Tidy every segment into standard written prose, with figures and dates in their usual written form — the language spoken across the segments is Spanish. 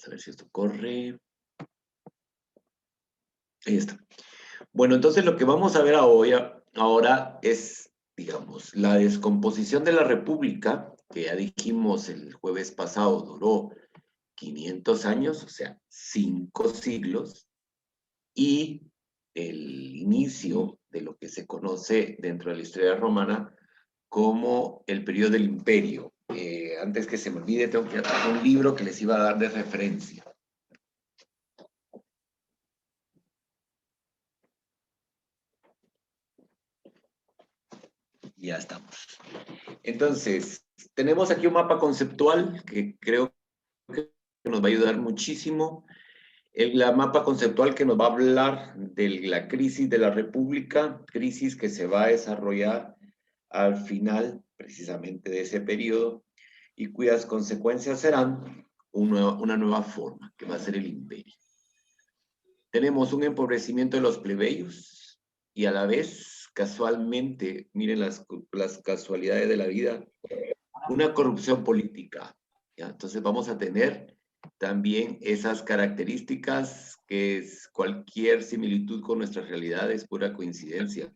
Vamos a ver si esto corre. Ahí está. Bueno, entonces lo que vamos a ver ahora es, digamos, la descomposición de la República, que ya dijimos el jueves pasado duró 500 años, o sea, 5 siglos, y el inicio de lo que se conoce dentro de la historia romana como el periodo del imperio. Antes que se me olvide, tengo que dar un libro que les iba a dar de referencia. Ya estamos. Entonces, tenemos aquí un mapa conceptual que creo que nos va a ayudar muchísimo. La mapa conceptual que nos va a hablar de la crisis de la República, crisis que se va a desarrollar al final precisamente de ese periodo y cuyas consecuencias serán una nueva forma, que va a ser el imperio. Tenemos un empobrecimiento de los plebeyos y a la vez, casualmente, miren las casualidades de la vida, una corrupción política. ¿Ya? Entonces vamos a tener también esas características que es cualquier similitud con nuestra realidad es pura coincidencia.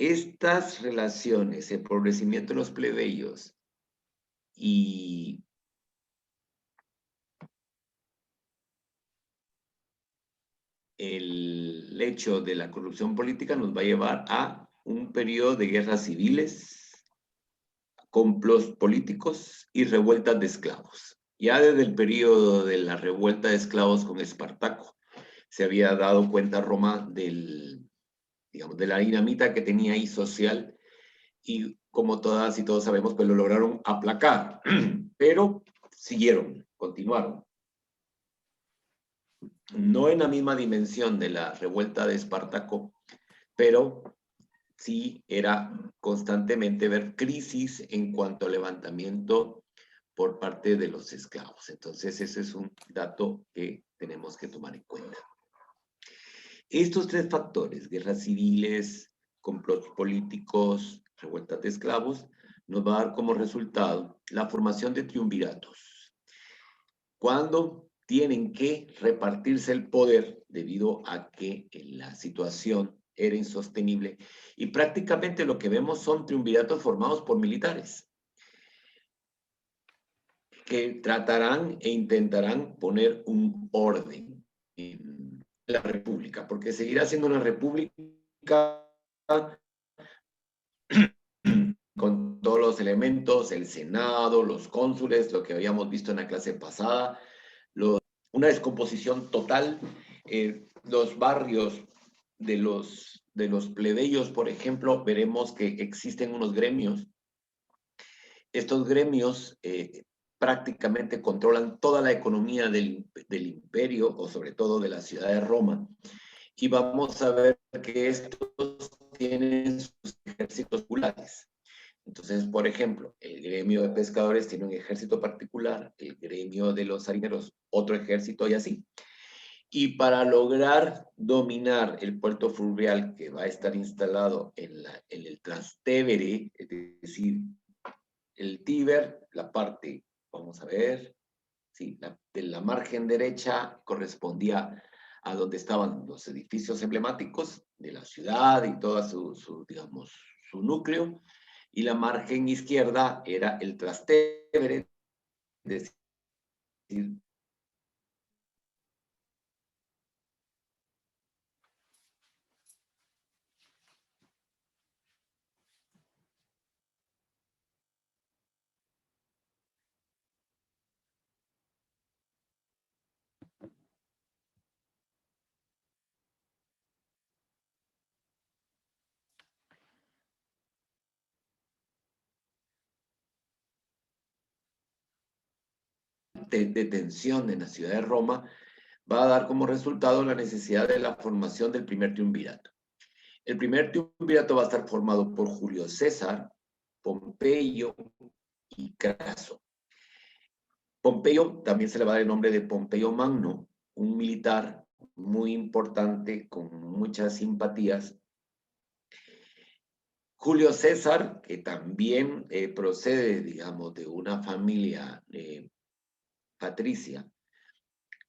Estas relaciones, el empobrecimiento de los plebeyos y el hecho de la corrupción política nos va a llevar a un periodo de guerras civiles, complots políticos y revueltas de esclavos. Ya desde el periodo de la revuelta de esclavos con Espartaco, se había dado cuenta Roma digamos, de la dinamita que tenía ahí social y como todas y todos sabemos, pues lo lograron aplacar, pero siguieron, continuaron. No en la misma dimensión de la revuelta de Espartaco, pero sí era constantemente ver crisis en cuanto al levantamiento por parte de los esclavos. Entonces, ese es un dato que tenemos que tomar en cuenta. Estos tres factores, guerras civiles, complots políticos, revueltas de esclavos, nos va a dar como resultado la formación de triunviratos. Cuando tienen que repartirse el poder debido a que la situación era insostenible y prácticamente lo que vemos son triunviratos formados por militares que tratarán e intentarán poner un orden en la república, porque seguirá siendo una república con todos los elementos, el Senado, los cónsules, lo que habíamos visto en la clase pasada, una descomposición total, los barrios de los plebeyos, por ejemplo, veremos que existen unos gremios. Estos gremios prácticamente controlan toda la economía del imperio, o sobre todo de la ciudad de Roma, y vamos a ver que estos tienen sus ejércitos populares. Entonces, por ejemplo, el gremio de pescadores tiene un ejército particular, el gremio de los harineros otro ejército y así. Y para lograr dominar el puerto fluvial que va a estar instalado en el Trastevere, es decir, el Tíber, la parte, vamos a ver, sí, de la margen derecha correspondía a donde estaban los edificios emblemáticos de la ciudad y todo digamos, su núcleo, y la margen izquierda era el Trastevere, es decir, de tensión en la ciudad de Roma, va a dar como resultado la necesidad de la formación del primer triunvirato. El primer triunvirato va a estar formado por Julio César, Pompeyo y Craso. Pompeyo también se le va a dar el nombre de Pompeyo Magno, un militar muy importante con muchas simpatías. Julio César, que también procede, digamos, de una familia patricia,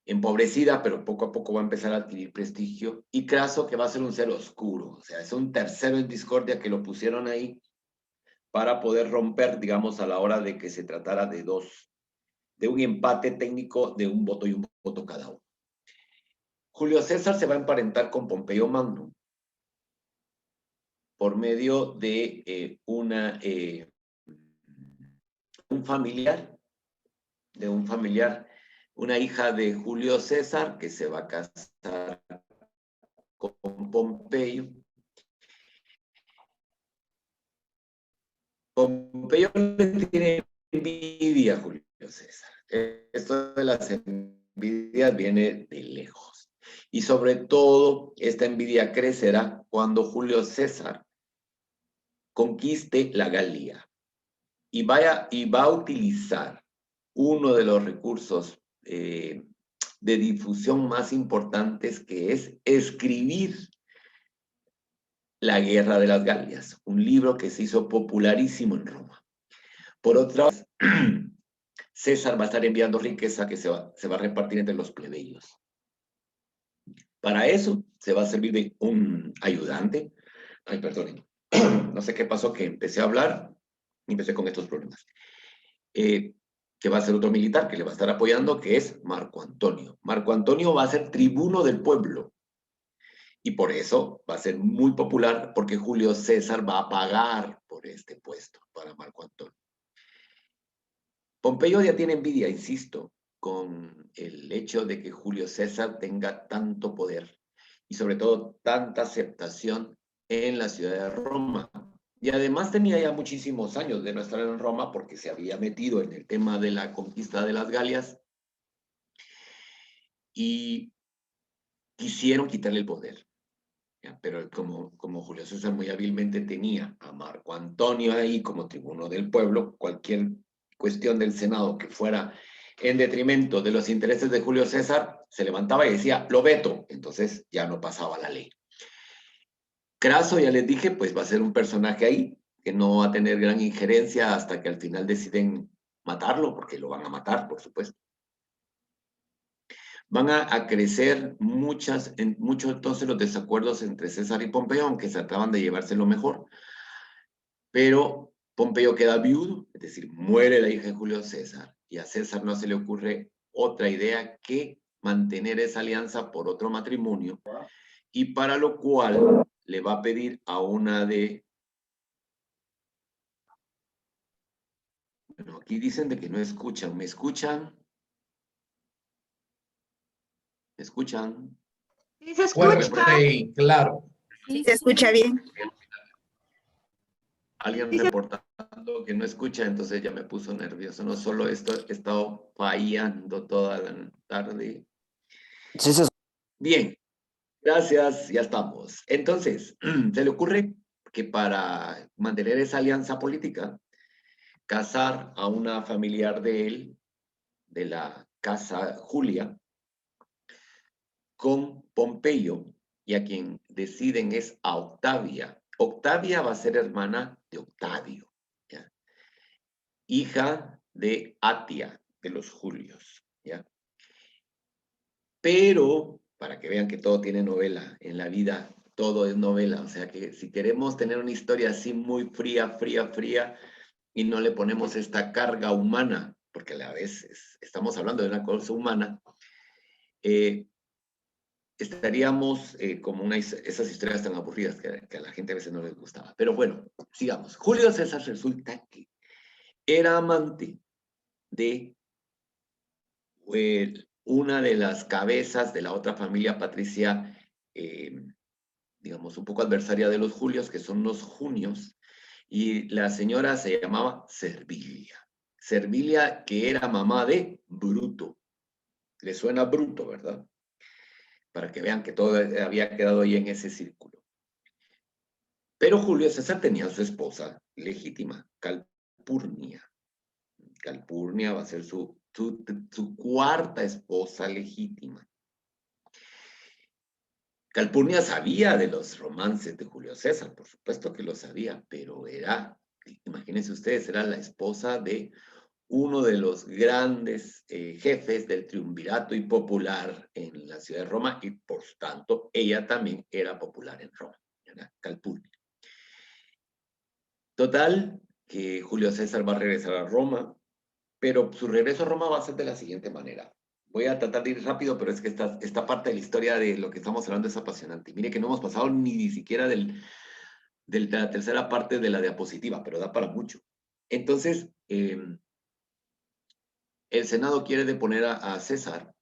empobrecida, pero poco a poco va a empezar a adquirir prestigio, y Craso, que va a ser un ser oscuro, o sea, es un tercero en discordia que lo pusieron ahí para poder romper, digamos, a la hora de que se tratara de un empate técnico de un voto y un voto cada uno. Julio César se va a emparentar con Pompeyo Magno por medio de un familiar, una hija de Julio César que se va a casar con Pompeyo. Pompeyo le tiene envidia a Julio César. Esto de las envidias viene de lejos. Y sobre todo, esta envidia crecerá cuando Julio César conquiste la Galia y va a utilizar uno de los recursos de difusión más importantes, que es escribir La Guerra de las Galias, un libro que se hizo popularísimo en Roma. Por otra vez, César va a estar enviando riqueza que se va a repartir entre los plebeyos. Para eso se va a servir de un ayudante. Ay, perdonen. No sé qué pasó, que empecé a hablar y empecé con estos problemas. Que va a ser otro militar que le va a estar apoyando, que es Marco Antonio. Marco Antonio va a ser tribuno del pueblo. Y por eso va a ser muy popular, porque Julio César va a pagar por este puesto para Marco Antonio. Pompeyo ya tiene envidia, insisto, con el hecho de que Julio César tenga tanto poder y sobre todo tanta aceptación en la ciudad de Roma. Y además tenía ya muchísimos años de no estar en Roma, porque se había metido en el tema de la conquista de las Galias y quisieron quitarle el poder. Pero como Julio César muy hábilmente tenía a Marco Antonio ahí como tribuno del pueblo, cualquier cuestión del Senado que fuera en detrimento de los intereses de Julio César, se levantaba y decía, lo veto. Entonces ya no pasaba la ley. Craso, ya les dije, pues va a ser un personaje ahí que no va a tener gran injerencia hasta que al final deciden matarlo, porque lo van a matar, por supuesto. Van a crecer muchos entonces los desacuerdos entre César y Pompeyo, aunque se trataban de llevarse lo mejor. Pero Pompeyo queda viudo, es decir, muere la hija de Julio César, y a César no se le ocurre otra idea que mantener esa alianza por otro matrimonio, y para lo cual le va a pedir a una de... Bueno, aquí dicen de que no escuchan. ¿Me escuchan? ¿Me escuchan? Sí, se escucha. Sí, claro. Sí, se escucha bien. Alguien reportando que no escucha, entonces ya me puso nervioso. No solo esto, he estado fallando toda la tarde. Sí, Bien, gracias, ya estamos. Entonces, se le ocurre que para mantener esa alianza política, casar a una familiar de él, de la casa Julia, con Pompeyo, y a quien deciden es a Octavia. Octavia va a ser hermana de Octavio, ¿ya? Hija de Atia, de los Julios, ¿ya? Pero, para que vean que todo tiene novela en la vida, todo es novela, o sea que si queremos tener una historia así muy fría, y no le ponemos esta carga humana, porque a la vez estamos hablando de una cosa humana, estaríamos como esas historias tan aburridas que a la gente a veces no les gustaba. Pero bueno, sigamos. Julio César resulta que era amante de una de las cabezas de la otra familia patricia, digamos, un poco adversaria de los Julios, que son los Junios, y la señora se llamaba Servilia. Servilia, que era mamá de Bruto. Le suena Bruto, ¿verdad? Para que vean que todo había quedado ahí en ese círculo. Pero Julio César tenía a su esposa legítima, Calpurnia. Calpurnia va a ser su cuarta esposa legítima. Calpurnia sabía de los romances de Julio César, por supuesto que lo sabía, pero era, imagínense ustedes, era la esposa de uno de los grandes jefes del triunvirato y popular en la ciudad de Roma, y por tanto ella también era popular en Roma, era Calpurnia. Total, que Julio César va a regresar a Roma, pero su regreso a Roma va a ser de la siguiente manera. Voy a tratar de ir rápido, pero es que esta parte de la historia de lo que estamos hablando es apasionante. Mire que no hemos pasado ni siquiera de la tercera parte de la diapositiva, pero da para mucho. Entonces, el Senado quiere deponer a César.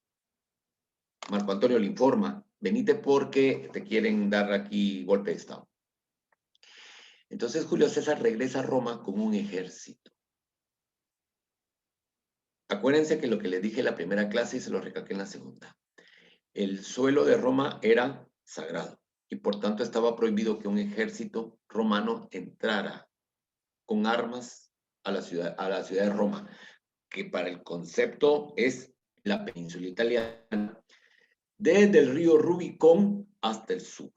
Marco Antonio le informa, venite porque te quieren dar aquí golpe de Estado. Entonces Julio César regresa a Roma con un ejército. Acuérdense que lo que les dije en la primera clase y se lo recalqué en la segunda. El suelo de Roma era sagrado y por tanto estaba prohibido que un ejército romano entrara con armas a la ciudad de Roma, que para el concepto es la península italiana, desde el río Rubicón hasta el sur.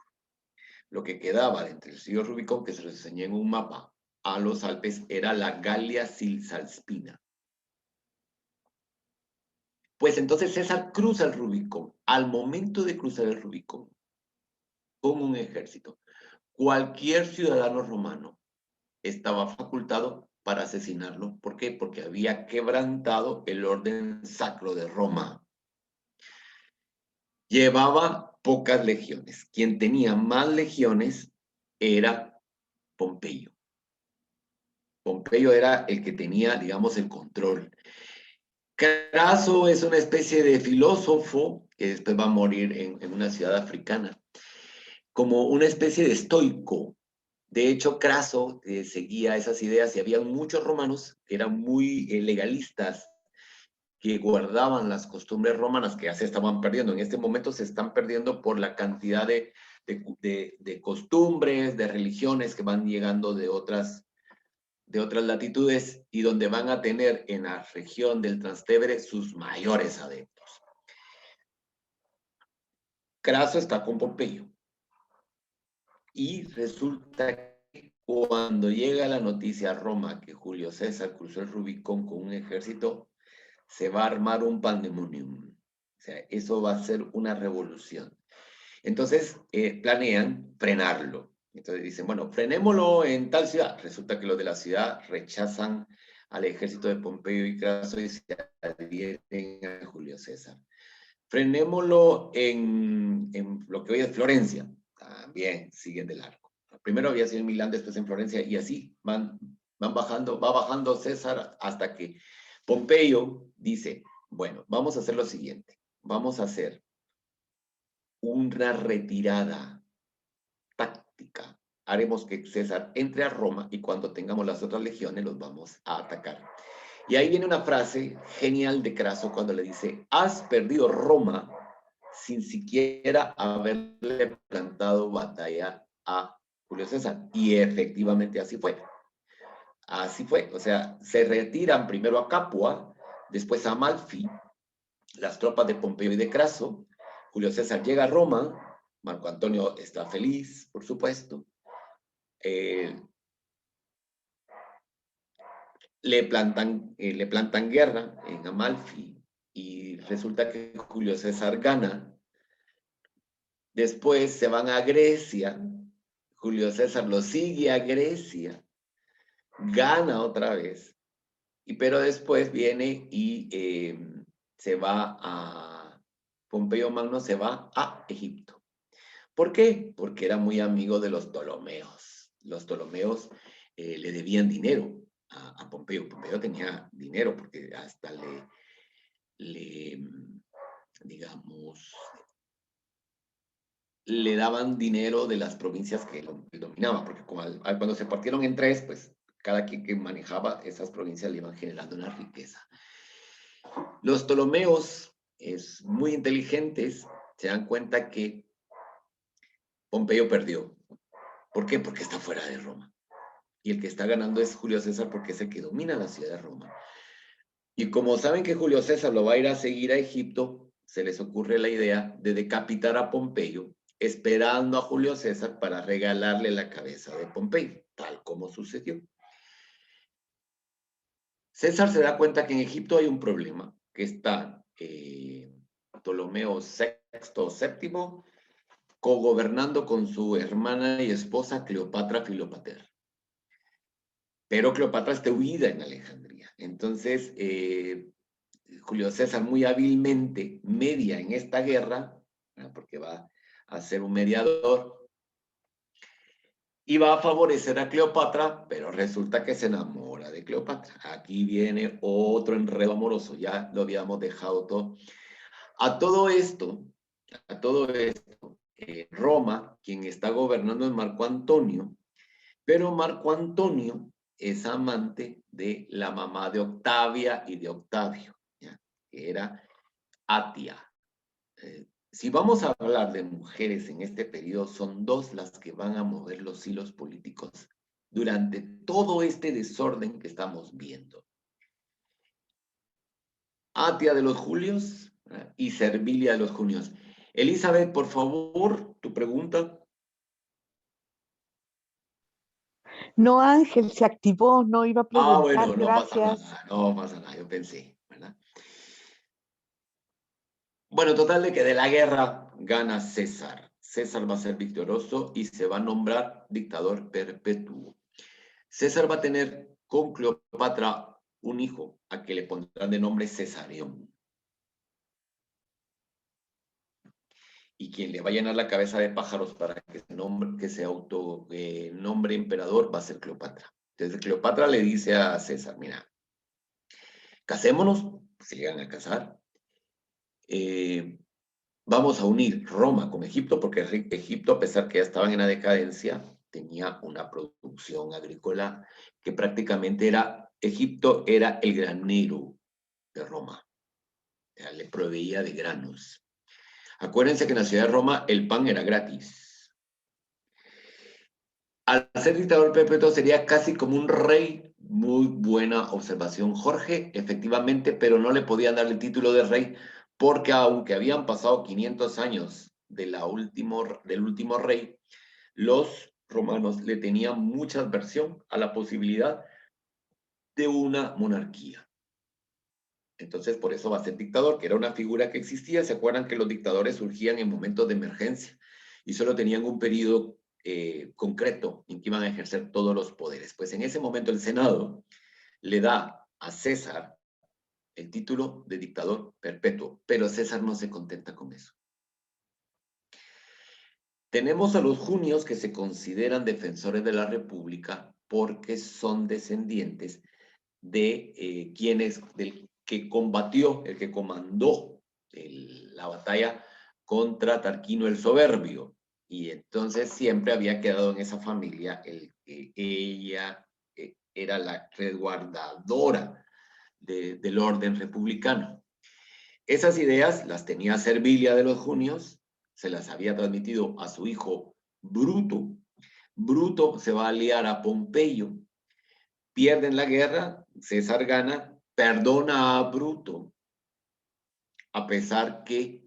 Lo que quedaba entre el río Rubicón, que se los enseñé en un mapa, a los Alpes, era la Galia Cisalpina. Pues entonces César cruza el Rubicón. Al momento de cruzar el Rubicón con un ejército, cualquier ciudadano romano estaba facultado para asesinarlo. ¿Por qué? Porque había quebrantado el orden sacro de Roma. Llevaba pocas legiones. Quien tenía más legiones era Pompeyo. Pompeyo era el que tenía, digamos, el control. Craso es una especie de filósofo que después va a morir en una ciudad africana, como una especie de estoico. De hecho, Craso seguía esas ideas y había muchos romanos que eran muy legalistas, que guardaban las costumbres romanas que ya se estaban perdiendo. En este momento se están perdiendo por la cantidad de costumbres, de religiones que van llegando de otras latitudes y donde van a tener en la región del Trastevere sus mayores adeptos. Craso está con Pompeyo. Y resulta que cuando llega la noticia a Roma que Julio César cruzó el Rubicón con un ejército, se va a armar un pandemonium. O sea, eso va a ser una revolución. Entonces, planean frenarlo. Entonces dicen, bueno, frenémoslo en tal ciudad. Resulta que los de la ciudad rechazan al ejército de Pompeyo y Craso y se adhieren a Julio César. Frenémoslo en lo que hoy es Florencia. También siguen de largo. Primero había sido en Milán, después en Florencia, y así va bajando César hasta que Pompeyo dice, bueno, vamos a hacer lo siguiente. Vamos a hacer una retirada táctica. Haremos que César entre a Roma y cuando tengamos las otras legiones los vamos a atacar. Y ahí viene una frase genial de Craso cuando le dice, has perdido Roma sin siquiera haberle plantado batalla a Julio César. Y efectivamente así fue. Así fue. O sea, se retiran primero a Capua, después a Amalfi, las tropas de Pompeyo y de Craso. Julio César llega a Roma, Marco Antonio está feliz, por supuesto. Le plantan guerra en Amalfi y resulta que Julio César gana. Después se van a Grecia. Julio César lo sigue a Grecia. Gana otra vez. Pero después viene y se va a... Pompeyo Magno se va a Egipto. ¿Por qué? Porque era muy amigo de los Ptolomeos. Los Ptolomeos le debían dinero a Pompeyo. Pompeyo tenía dinero porque hasta digamos, le daban dinero de las provincias que él dominaba, porque cuando se partieron en tres, pues cada quien que manejaba esas provincias le iban generando una riqueza. Los Ptolomeos, muy inteligentes, se dan cuenta que Pompeyo perdió. ¿Por qué? Porque está fuera de Roma. Y el que está ganando es Julio César porque es el que domina la ciudad de Roma. Y como saben que Julio César lo va a ir a seguir a Egipto, se les ocurre la idea de decapitar a Pompeyo, esperando a Julio César para regalarle la cabeza de Pompeyo, tal como sucedió. César se da cuenta que en Egipto hay un problema, que está Ptolomeo VI o VII cogobernando con su hermana y esposa Cleopatra Filopater. Pero Cleopatra está huida en Alejandría. Entonces, Julio César muy hábilmente media en esta guerra, porque va a ser un mediador, y va a favorecer a Cleopatra, pero resulta que se enamora de Cleopatra. Aquí viene otro enredo amoroso, ya lo habíamos dejado todo. A todo esto, Roma, quien está gobernando es Marco Antonio, pero Marco Antonio es amante de la mamá de Octavia y de Octavio, ¿ya? Que era Atia. Si vamos a hablar de mujeres en este periodo, son dos las que van a mover los hilos políticos durante todo este desorden que estamos viendo. Atia de los Julios y Servilia de los Junios. Elizabeth, por favor, tu pregunta. No, Ángel, se activó, no iba a preguntar, Bueno, no pasa gracias. nada, no pasa nada, yo pensé, ¿verdad? Bueno, total de que de la guerra gana César. César va a ser victorioso y se va a nombrar dictador perpetuo. César va a tener con Cleopatra un hijo, a que le pondrán de nombre Cesarión. Y quien le va a llenar la cabeza de pájaros para que se nombre emperador va a ser Cleopatra. Entonces Cleopatra le dice a César, mira, casémonos, se llegan a casar, vamos a unir Roma con Egipto, porque Egipto, a pesar que ya estaban en la decadencia, tenía una producción agrícola que prácticamente Egipto era el granero de Roma, ya le proveía de granos. Acuérdense que en la ciudad de Roma el pan era gratis. Al ser dictador perpetuo sería casi como un rey. Muy buena observación, Jorge, efectivamente, pero no le podían dar el título de rey porque aunque habían pasado 500 años del último rey, los romanos le tenían mucha aversión a la posibilidad de una monarquía. Entonces, por eso va a ser dictador, que era una figura que existía. ¿Se acuerdan que los dictadores surgían en momentos de emergencia y solo tenían un periodo concreto en que iban a ejercer todos los poderes? Pues en ese momento el Senado le da a César el título de dictador perpetuo, pero César no se contenta con eso. Tenemos a los junios que se consideran defensores de la República porque son descendientes de del que combatió, el que comandó la batalla contra Tarquino el Soberbio. Y entonces siempre había quedado en esa familia el que ella era la resguardadora del orden republicano. Esas ideas las tenía Servilia de los Junios, se las había transmitido a su hijo Bruto. Bruto se va a aliar a Pompeyo, pierden la guerra, César gana, perdona a Bruto, a pesar que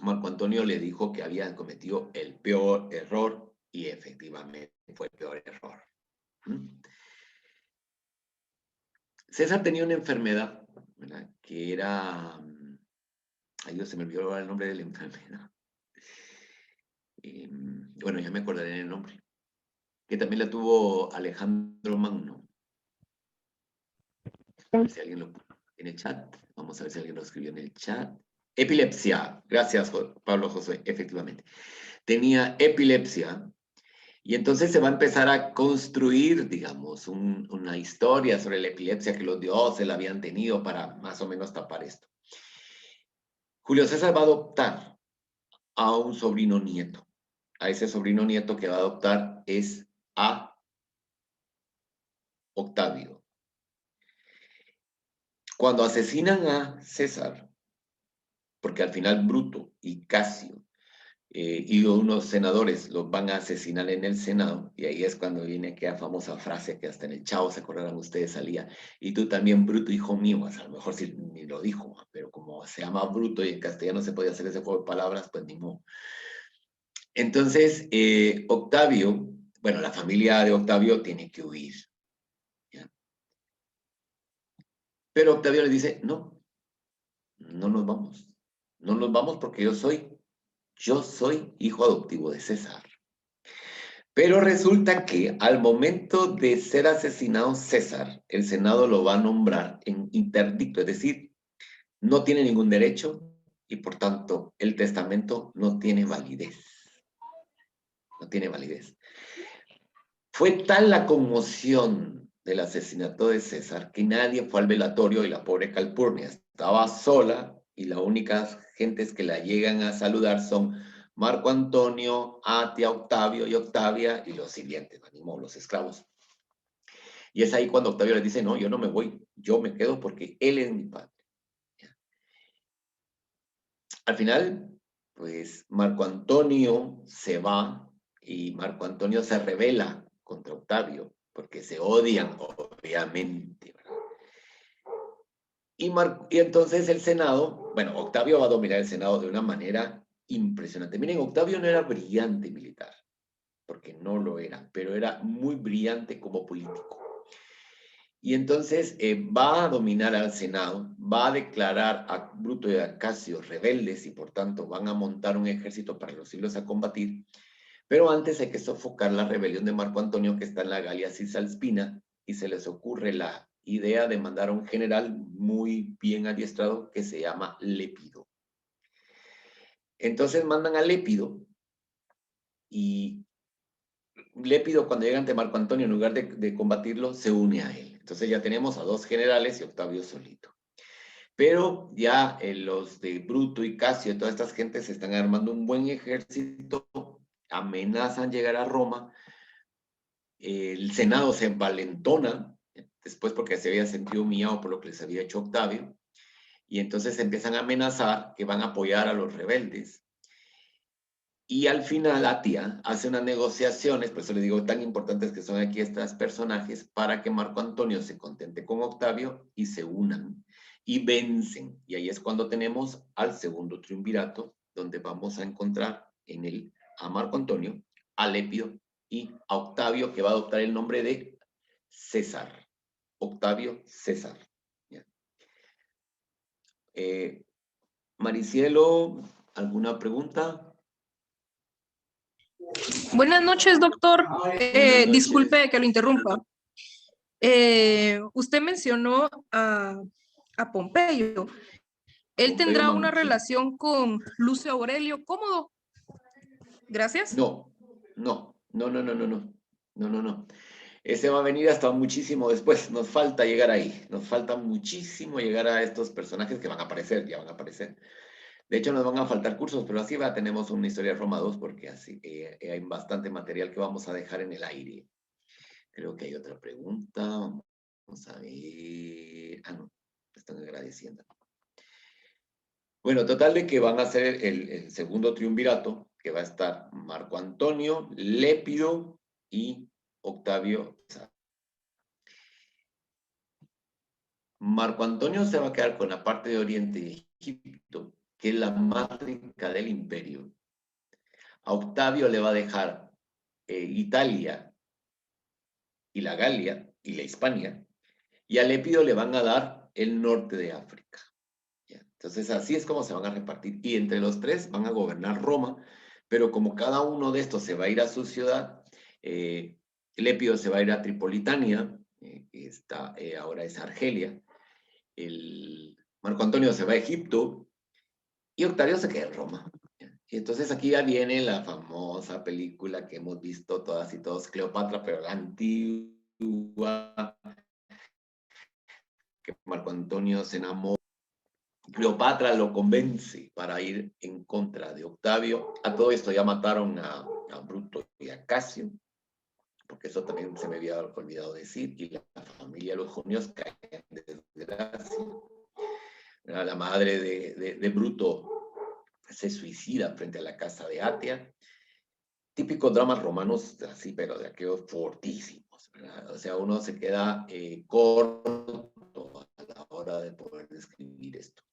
Marco Antonio le dijo que había cometido el peor error, y efectivamente fue el peor error. César tenía una enfermedad, ¿verdad?, que era... Ay, Dios, se me olvidó el nombre de la enfermedad. Bueno, ya me acordaré el nombre. Que también la tuvo Alejandro Magno. A ver si alguien lo puso en el chat. Vamos a ver si alguien lo escribió en el chat. Epilepsia. Gracias, Pablo José. Efectivamente. Tenía epilepsia. Y entonces se va a empezar a construir, digamos, una historia sobre la epilepsia que los dioses la habían tenido para más o menos tapar esto. Julio César va a adoptar a un sobrino nieto. A ese sobrino nieto que va a adoptar es a Octavio. Cuando asesinan a César, porque al final Bruto y Casio y unos senadores los van a asesinar en el Senado, y ahí es cuando viene aquella famosa frase que hasta en el Chavo, se acordarán ustedes, salía, y tú también, Bruto, hijo mío. O sea, a lo mejor sí ni lo dijo, pero como se llama Bruto y en castellano se podía hacer ese juego de palabras, pues ni modo. Entonces, Octavio, bueno, la familia de Octavio tiene que huir. ¿Ya? Pero Octavio le dice, no, no nos vamos. No nos vamos porque yo soy hijo adoptivo de César. Pero resulta que al momento de ser asesinado César, el Senado lo va a nombrar en interdicto, es decir, no tiene ningún derecho y por tanto el testamento no tiene validez. No tiene validez. Fue tal la conmoción del asesinato de César que nadie fue al velatorio y la pobre Calpurnia estaba sola y las únicas gentes que la llegan a saludar son Marco Antonio, Atia, Octavio y Octavia y los sirvientes, los esclavos. Y es ahí cuando Octavio les dice, no, yo no me voy, yo me quedo porque él es mi padre. Al final, pues Marco Antonio se va y Marco Antonio se rebela contra Octavio, porque se odian, obviamente. Y entonces el Senado, bueno, Octavio va a dominar el Senado de una manera impresionante. Miren, Octavio no era brillante militar, porque no lo era, pero era muy brillante como político. Y entonces va a dominar al Senado, va a declarar a Bruto y a Casio rebeldes y por tanto van a montar un ejército para irlos a combatir. Pero antes hay que sofocar la rebelión de Marco Antonio que está en la Galia Cisalpina y se les ocurre la idea de mandar a un general muy bien adiestrado que se llama Lépido. Entonces mandan a Lépido y Lépido cuando llega ante Marco Antonio en lugar de combatirlo se une a él. Entonces ya tenemos a dos generales y Octavio solito. Pero ya los de Bruto y Casio y todas estas gentes están armando un buen ejército, amenazan llegar a Roma. El Senado se envalentona, después porque se había sentido humillado por lo que les había hecho Octavio, y entonces empiezan a amenazar que van a apoyar a los rebeldes. Y al final Atia hace unas negociaciones, por eso les digo tan importantes que son aquí estos personajes, para que Marco Antonio se contente con Octavio y se unan y vencen. Y ahí es cuando tenemos al segundo triunvirato, donde vamos a encontrar en él a Marco Antonio, a Lépido y a Octavio, que va a adoptar el nombre de César. Octavio César. Maricielo, ¿alguna pregunta? Buenas noches, doctor. Noches. Disculpe que lo interrumpa. Usted mencionó a Pompeyo. ¿Él Pompeyo tendrá una Mamertino. relación con Lucio Aurelio Cómodo? Gracias. No. Ese va a venir hasta muchísimo después. Nos falta llegar ahí. Nos falta muchísimo llegar a estos personajes que van a aparecer, ya van a aparecer. De hecho, nos van a faltar cursos, pero así va, tenemos una historia de Roma 2 porque así hay bastante material que vamos a dejar en el aire. Creo que hay otra pregunta. Vamos a ver. Ah, no. Están agradeciendo. Bueno, total de que van a ser el segundo triunvirato, que va a estar Marco Antonio, Lépido y Octavio. Marco Antonio se va a quedar con la parte de Oriente de Egipto, que es la más rica del imperio. A Octavio le va a dejar Italia y la Galia y la Hispania, y a Lépido le van a dar el norte de África. Entonces así es como se van a repartir. Y entre los tres van a gobernar Roma, pero como cada uno de estos se va a ir a su ciudad, Lépido se va a ir a Tripolitania, que está, ahora es Argelia, Marco Antonio se va a Egipto y Octavio se queda en Roma. Y entonces aquí ya viene la famosa película que hemos visto todas y todos, Cleopatra, pero la antigua, que Marco Antonio se enamora. Cleopatra lo convence para ir en contra de Octavio. A todo esto ya mataron a Bruto y a Casio, porque eso también se me había olvidado decir, y la familia de los Jonios cae en desgracia. La madre de Bruto se suicida frente a la casa de Atia. Típicos dramas romanos así, pero de aquellos fortísimos, ¿verdad? O sea, uno se queda corto a la hora de poder describir esto.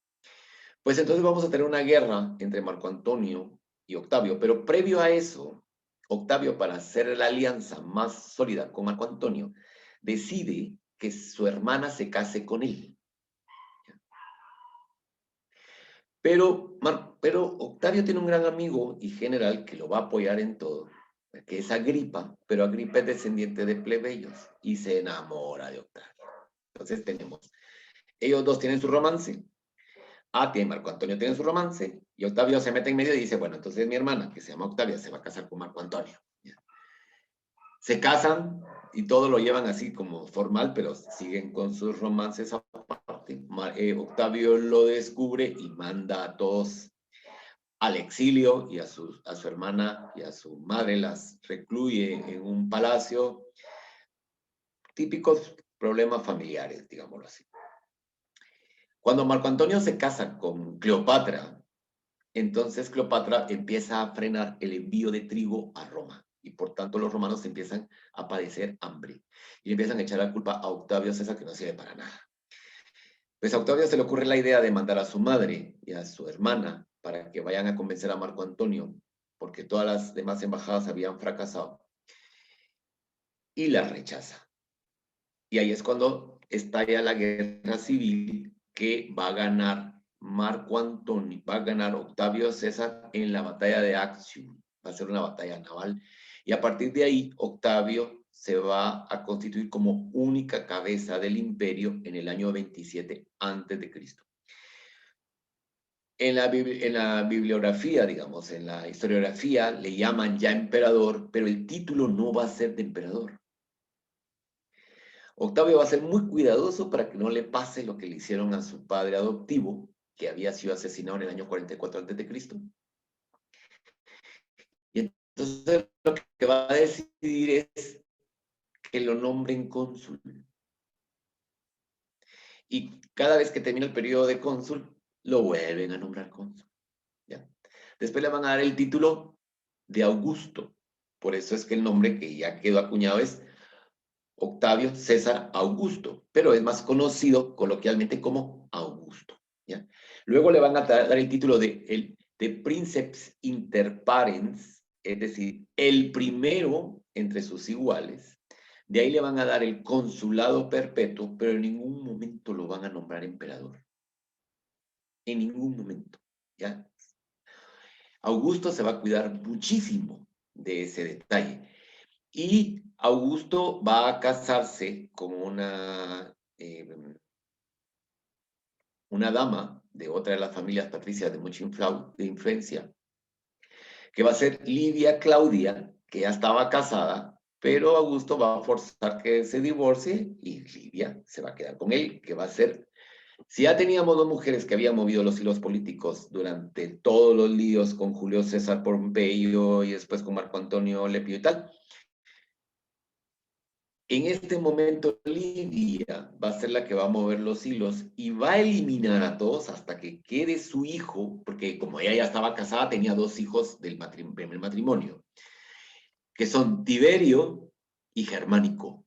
Pues entonces vamos a tener una guerra entre Marco Antonio y Octavio, pero previo a eso, Octavio, para hacer la alianza más sólida con Marco Antonio, decide que su hermana se case con él. Pero Octavio tiene un gran amigo y general que lo va a apoyar en todo, que es Agripa, pero Agripa es descendiente de plebeyos y se enamora de Octavio. Entonces ellos dos tienen su romance. Marco Antonio tiene su romance y Octavio se mete en medio y dice, bueno, entonces mi hermana, que se llama Octavia, se va a casar con Marco Antonio. Se casan y todo lo llevan así como formal, pero siguen con sus romances aparte. Octavio lo descubre y manda a todos al exilio y a su hermana y a su madre las recluye en un palacio. Típicos problemas familiares, digámoslo así. Cuando Marco Antonio se casa con Cleopatra, entonces Cleopatra empieza a frenar el envío de trigo a Roma y por tanto los romanos empiezan a padecer hambre y empiezan a echar la culpa a Octavio César, que no sirve para nada. Pues a Octavio se le ocurre la idea de mandar a su madre y a su hermana para que vayan a convencer a Marco Antonio, porque todas las demás embajadas habían fracasado, y la rechaza. Y ahí es cuando estalla la guerra civil que va a ganar Marco Antonio, va a ganar Octavio César en la batalla de Actium. Va a ser una batalla naval. Y a partir de ahí, Octavio se va a constituir como única cabeza del imperio en el año 27 a.C. En la bibliografía, digamos, en la historiografía, le llaman ya emperador, pero el título no va a ser de emperador. Octavio va a ser muy cuidadoso para que no le pase lo que le hicieron a su padre adoptivo, que había sido asesinado en el año 44 a.C. Y entonces lo que va a decidir es que lo nombren cónsul. Y cada vez que termina el periodo de cónsul, lo vuelven a nombrar cónsul. ¿Ya? Después le van a dar el título de Augusto. Por eso es que el nombre que ya quedó acuñado es Octavio César Augusto, pero es más conocido coloquialmente como Augusto. ¿Ya? Luego le van a dar el título de Princeps Inter Parens, es decir, el primero entre sus iguales. De ahí le van a dar el consulado perpetuo, pero en ningún momento lo van a nombrar emperador. En ningún momento. ¿Ya? Augusto se va a cuidar muchísimo de ese detalle. Y Augusto va a casarse con una dama de otra de las familias patricias de mucha influencia, que va a ser Livia Claudia, que ya estaba casada, pero Augusto va a forzar que se divorcie y Livia se va a quedar con él, que va a ser... Si ya teníamos dos mujeres que habían movido los hilos políticos durante todos los líos con Julio César Pompeyo y después con Marco Antonio Lepio y tal, en este momento Livia va a ser la que va a mover los hilos y va a eliminar a todos hasta que quede su hijo, porque como ella ya estaba casada, tenía dos hijos del primer matrimonio, que son Tiberio y Germánico.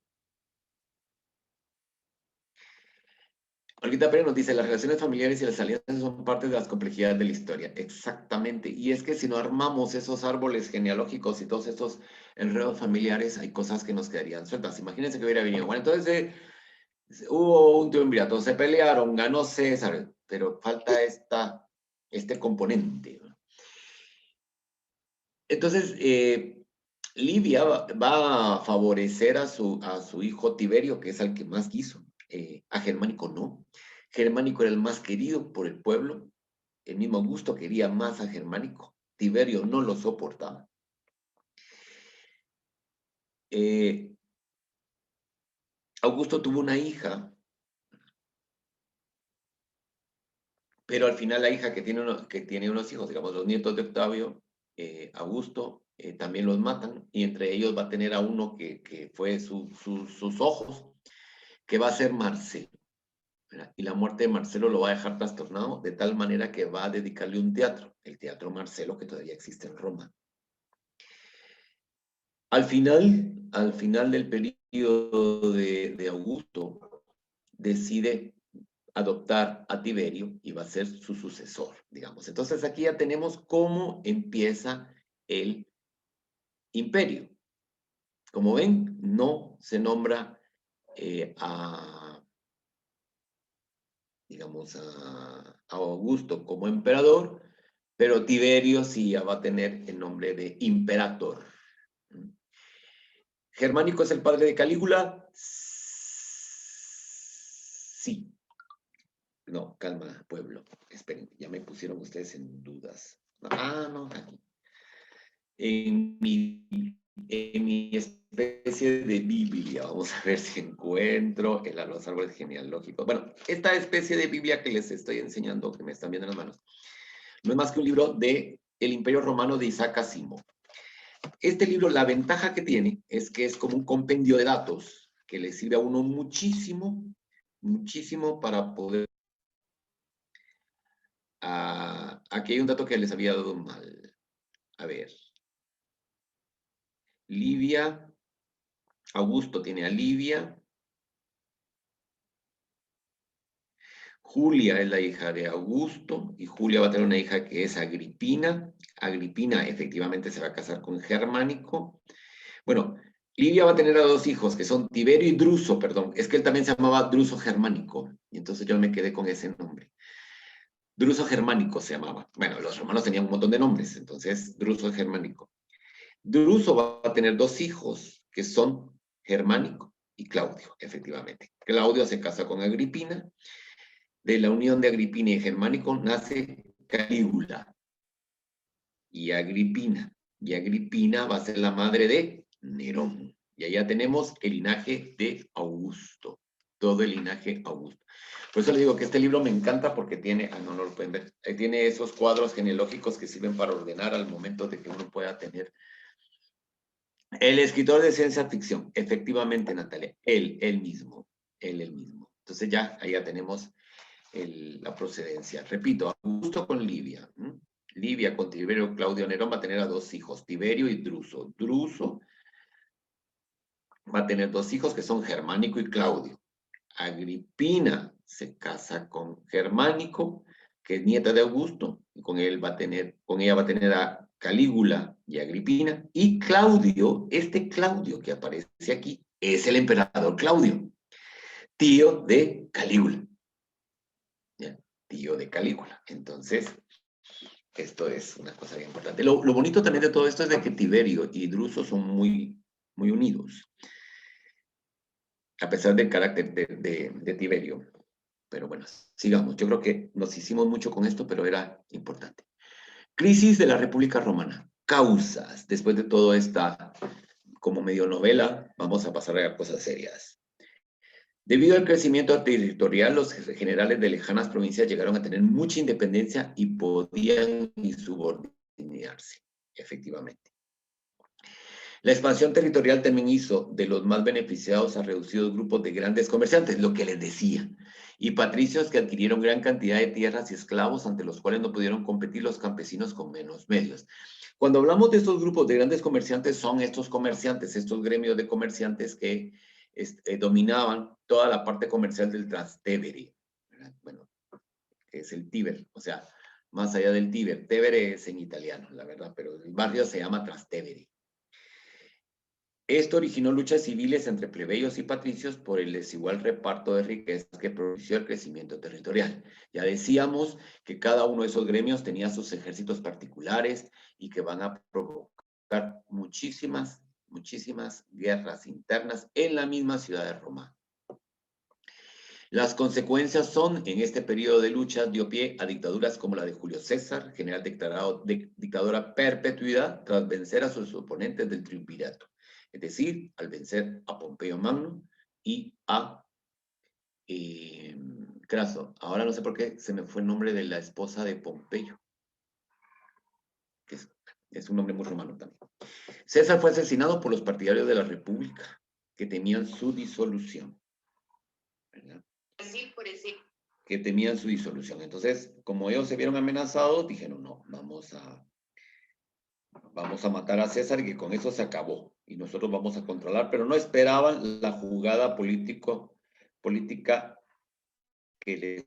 Olguita Pérez nos dice, las relaciones familiares y las alianzas son parte de las complejidades de la historia. Exactamente. Y es que si no armamos esos árboles genealógicos y todos estos enredos familiares, hay cosas que nos quedarían sueltas. Imagínense que hubiera venido. Bueno, entonces hubo un triunvirato, se pelearon, ganó César, pero falta este componente. Entonces, Livia va a favorecer a su hijo Tiberio, que es al que más quiso. A Germánico no. Germánico era el más querido por el pueblo. El mismo Augusto quería más a Germánico. Tiberio no lo soportaba. Augusto tuvo una hija, pero al final la hija que tiene unos hijos, digamos, los nietos de Octavio, Augusto, también los matan, y entre ellos va a tener a uno que fue sus ojos, que va a ser Marcelo. ¿Verdad? Y la muerte de Marcelo lo va a dejar trastornado de tal manera que va a dedicarle un teatro, el Teatro Marcelo, que todavía existe en Roma. Al final del periodo de Augusto, decide adoptar a Tiberio y va a ser su sucesor, digamos. Entonces aquí ya tenemos cómo empieza el imperio. Como ven, no se nombra digamos, a Augusto como emperador, pero Tiberio sí ya va a tener el nombre de imperator. ¿Germánico es el padre de Calígula? Sí. No, calma, pueblo. Esperen, ya me pusieron ustedes en dudas. No, aquí. En mi especie de Biblia, vamos a ver si encuentro los árboles genealógicos. Bueno, esta especie de Biblia que les estoy enseñando, que me están viendo en las manos, no es más que un libro de El Imperio Romano de Isaac Asimov. Este libro, la ventaja que tiene es que es como un compendio de datos que le sirve a uno muchísimo, muchísimo para poder... aquí hay un dato que les había dado mal. A ver. Livia, Augusto tiene a Livia. Julia es la hija de Augusto y Julia va a tener una hija que es Agripina. Agripina efectivamente se va a casar con Germánico. Bueno, Livia va a tener a dos hijos que son Tiberio y Druso, perdón. Es que él también se llamaba Druso Germánico y entonces yo me quedé con ese nombre. Druso Germánico se llamaba. Bueno, los romanos tenían un montón de nombres, entonces Druso Germánico. Druso va a tener dos hijos que son Germánico y Claudio, efectivamente. Claudio se casa con Agripina. De la unión de Agripina y Germánico nace Calígula y Agripina. Y Agripina va a ser la madre de Nerón. Y allá tenemos el linaje de Augusto. Todo el linaje Augusto. Por eso le digo que este libro me encanta porque tiene, no lo pueden ver, tiene esos cuadros genealógicos que sirven para ordenar al momento de que uno pueda tener. El escritor de ciencia ficción, efectivamente, Natalia, él mismo. Entonces ya, allá tenemos la procedencia. Repito, Augusto con Livia. Livia con Tiberio Claudio Nerón va a tener a dos hijos, Tiberio y Druso. Druso va a tener dos hijos que son Germánico y Claudio. Agripina se casa con Germánico, que es nieta de Augusto, y con ella va a tener a Calígula y Agripina. Y Claudio, este Claudio que aparece aquí, es el emperador Claudio, tío de Calígula. ¿Ya? Tío de Calígula. Entonces, esto es una cosa bien importante. Lo bonito también de todo esto es de que Tiberio y Druso son muy, muy unidos, a pesar del carácter de Tiberio. Pero bueno, sigamos. Yo creo que nos hicimos mucho con esto, pero era importante. Crisis de la República Romana. Causas. Después de toda esta como medio novela, vamos a pasar a cosas serias. Debido al crecimiento territorial, los generales de lejanas provincias llegaron a tener mucha independencia y podían insubordinarse, efectivamente. La expansión territorial también hizo de los más beneficiados a reducidos grupos de grandes comerciantes, lo que les decía, y patricios que adquirieron gran cantidad de tierras y esclavos ante los cuales no pudieron competir los campesinos con menos medios. Cuando hablamos de estos grupos de grandes comerciantes, son estos comerciantes, estos gremios de comerciantes que dominaban toda la parte comercial del Trastevere, bueno, que es el Tíber, o sea, más allá del Tíber. Tevere es en italiano, la verdad, pero el barrio se llama Trastevere. Esto originó luchas civiles entre plebeyos y patricios por el desigual reparto de riquezas que propició el crecimiento territorial. Ya decíamos que cada uno de esos gremios tenía sus ejércitos particulares y que van a provocar muchísimas guerras internas en la misma ciudad de Roma. Las consecuencias son, en este periodo de luchas, dio pie a dictaduras como la de Julio César, general declarado de dictadura perpetuidad tras vencer a sus oponentes del triunvirato. Es decir, al vencer a Pompeyo Magno y a Craso. Ahora no sé por qué se me fue el nombre de la esposa de Pompeyo, que es un nombre muy romano también. César fue asesinado por los partidarios de la República, que temían su disolución. ¿Verdad? Que temían su disolución. Entonces, como ellos se vieron amenazados, dijeron, no, vamos a matar a César y que con eso se acabó. Y nosotros vamos a controlar, pero no esperaban la jugada política que les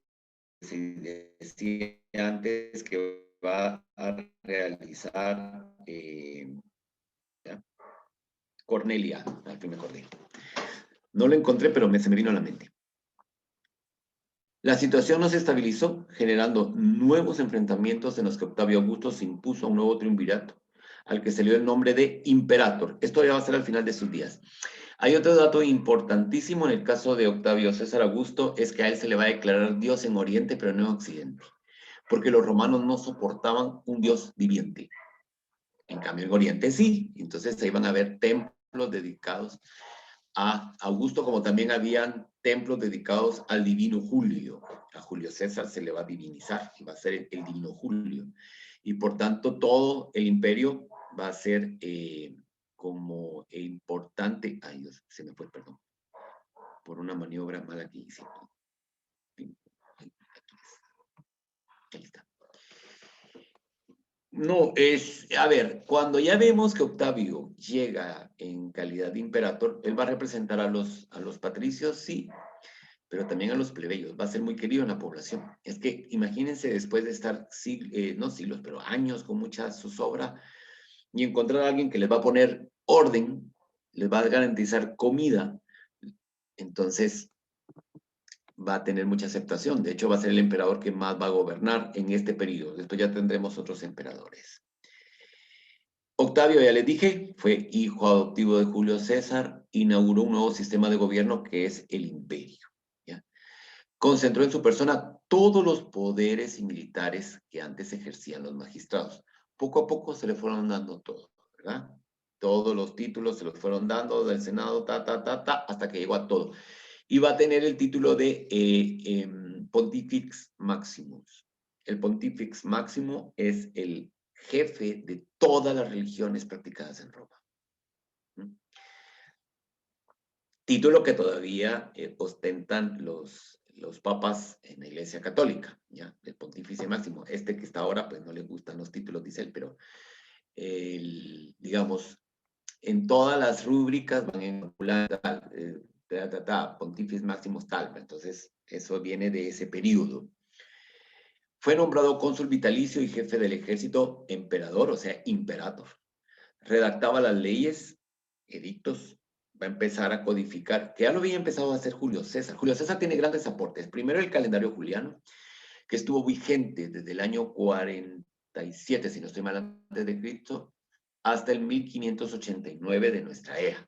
decía antes que va a realizar Cornelia, al fin me acordé. No lo encontré, pero se me vino a la mente. La situación no se estabilizó, generando nuevos enfrentamientos en los que Octavio Augusto se impuso a un nuevo triunvirato, al que se le dio el nombre de Imperator. Esto ya va a ser al final de sus días. Hay otro dato importantísimo en el caso de Octavio César Augusto, es que a él se le va a declarar Dios en Oriente, pero no en Occidente, porque los romanos no soportaban un Dios viviente. En cambio, en Oriente sí. Entonces ahí van a haber templos dedicados a Augusto, como también habían templos dedicados al divino Julio. A Julio César se le va a divinizar y va a ser el divino Julio. Y por tanto, todo el imperio va a ser como importante. Ay, Dios, se me fue, perdón, por una maniobra mala que hice. Ahí está. No, a ver, cuando ya vemos que Octavio llega en calidad de imperator, él va a representar a los patricios, sí, pero también a los plebeyos, va a ser muy querido en la población. Es que imagínense después de estar, no siglos, pero años con mucha zozobra, y encontrar a alguien que les va a poner orden, les va a garantizar comida, entonces va a tener mucha aceptación. De hecho, va a ser el emperador que más va a gobernar en este periodo. Después ya tendremos otros emperadores. Octavio, ya les dije, fue hijo adoptivo de Julio César, inauguró un nuevo sistema de gobierno que es el imperio. ¿Ya? Concentró en su persona todos los poderes y militares que antes ejercían los magistrados. Poco a poco se le fueron dando todo, ¿verdad? Todos los títulos se los fueron dando del Senado, hasta que llegó a todo. Y va a tener el título de Pontifex Maximus. El Pontifex Máximo es el jefe de todas las religiones practicadas en Roma. ¿Mm? Título que todavía ostentan los papas en la Iglesia Católica, ¿ya? El Pontífice Máximo. Este que está ahora, pues no le gustan los títulos, dice él, pero digamos, en todas las rúbricas van en Pontífice Máximo tal. Entonces, eso viene de ese periodo. Fue nombrado cónsul vitalicio y jefe del ejército emperador, o sea, imperator. Redactaba las leyes, edictos, va a empezar a codificar, que ya lo había empezado a hacer Julio César. Julio César tiene grandes aportes. Primero el calendario juliano, que estuvo vigente desde el año 47, si no estoy mal, antes de Cristo, hasta el 1589 de nuestra era,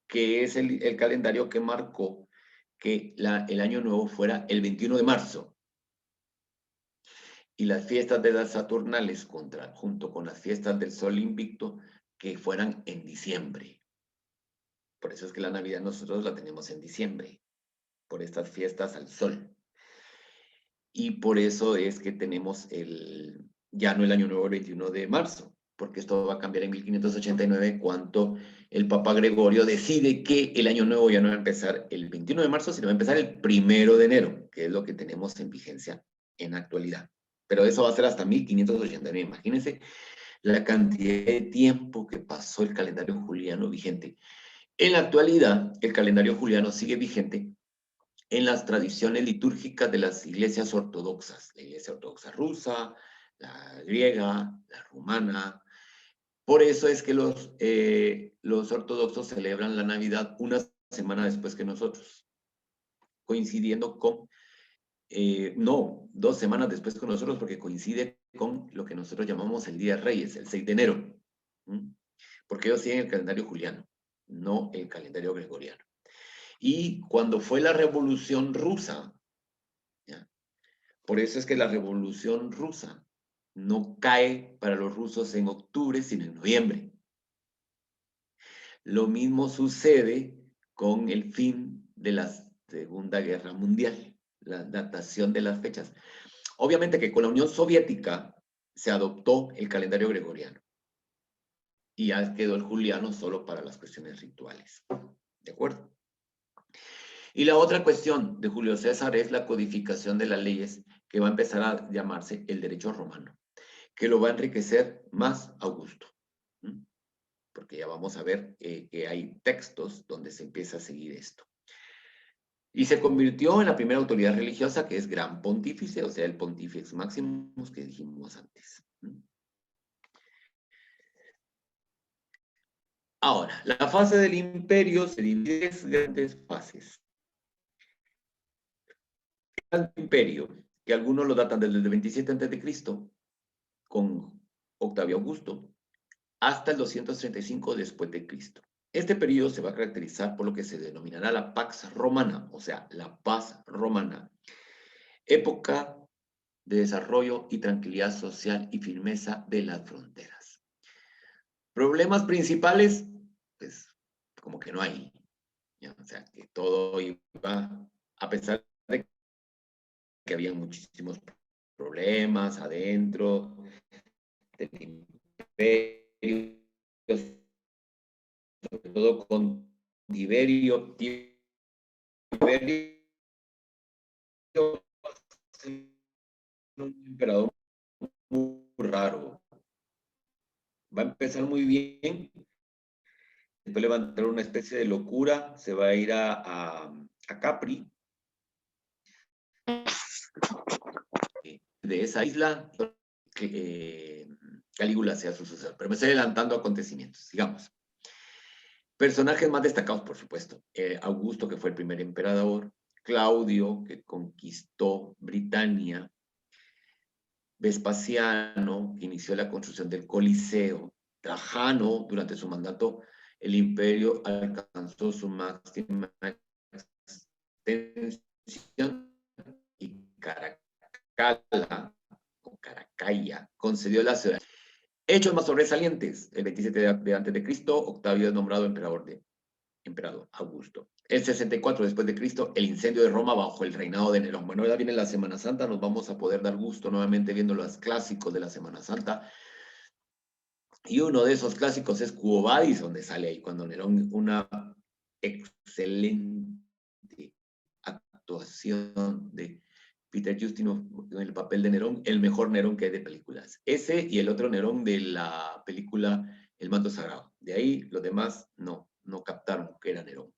que es el calendario que marcó que el año nuevo fuera el 21 de marzo. Y las fiestas de las Saturnales, junto con las fiestas del Sol Invicto, que fueran en diciembre. Por eso es que la Navidad nosotros la tenemos en diciembre, por estas fiestas al Sol. Y por eso es que tenemos ya no el Año Nuevo el 21 de marzo, porque esto va a cambiar en 1589 cuando el Papa Gregorio decide que el Año Nuevo ya no va a empezar el 21 de marzo, sino va a empezar el 1 de enero, que es lo que tenemos en vigencia en actualidad. Pero eso va a ser hasta 1589. Imagínense la cantidad de tiempo que pasó el calendario juliano vigente. En la actualidad, el calendario juliano sigue vigente en las tradiciones litúrgicas de las iglesias ortodoxas, la iglesia ortodoxa rusa, la griega, la rumana. Por eso es que los ortodoxos celebran la Navidad una semana después que nosotros, coincidiendo con, no, 2 semanas después que nosotros, porque coincide con lo que nosotros llamamos el Día de Reyes, el 6 de enero, porque ellos siguen el calendario juliano, no el calendario gregoriano. Y cuando fue la Revolución Rusa, ¿ya? Por eso es que la Revolución Rusa no cae para los rusos en octubre, sino en noviembre. Lo mismo sucede con el fin de la Segunda Guerra Mundial, la datación de las fechas. Obviamente que con la Unión Soviética se adoptó el calendario gregoriano y ya quedó el juliano solo para las cuestiones rituales. ¿De acuerdo? Y la otra cuestión de Julio César es la codificación de las leyes, que va a empezar a llamarse el derecho romano, que lo va a enriquecer más Augusto. Porque ya vamos a ver que hay textos donde se empieza a seguir esto. Y se convirtió en la primera autoridad religiosa, que es gran pontífice, o sea, el Pontifex Maximus que dijimos antes. Ahora, la fase del imperio se divide en grandes fases. Imperio, que algunos lo datan desde el 27 a.C., con Octavio Augusto, hasta el 235 después de Cristo. Este periodo se va a caracterizar por lo que se denominará la Pax Romana, o sea, la paz romana, época de desarrollo y tranquilidad social y firmeza de las fronteras. Problemas principales, pues como que no hay, ¿ya? O sea, que todo iba, a pesar de que había muchísimos problemas adentro del imperio, sobre todo con Tiberio. Tiberio, un emperador muy raro. Va a empezar muy bien, después le va a entrar una especie de locura, se va a ir a Capri, de esa isla, Calígula sea su sucesor. Pero me estoy adelantando a acontecimientos, sigamos. Personajes más destacados, por supuesto. Augusto, que fue el primer emperador. Claudio, que conquistó Britania. Vespasiano, que inició la construcción del Coliseo. Trajano, durante su mandato, el imperio alcanzó su máxima extensión, y Caracalla, o Caracalla, concedió la ciudad. Hechos más sobresalientes. El 27 de antes de Cristo, Octavio es nombrado emperador Augusto. El 64 después de Cristo, el incendio de Roma bajo el reinado de Nerón. Bueno, ahora viene la Semana Santa, nos vamos a poder dar gusto nuevamente viendo los clásicos de la Semana Santa. Y uno de esos clásicos es Quo Vadis, donde sale ahí cuando Nerón, una excelente actuación de Peter Justino en el papel de Nerón, el mejor Nerón que hay de películas. Ese y el otro Nerón de la película El Manto Sagrado. De ahí los demás no captaron que era Nerón.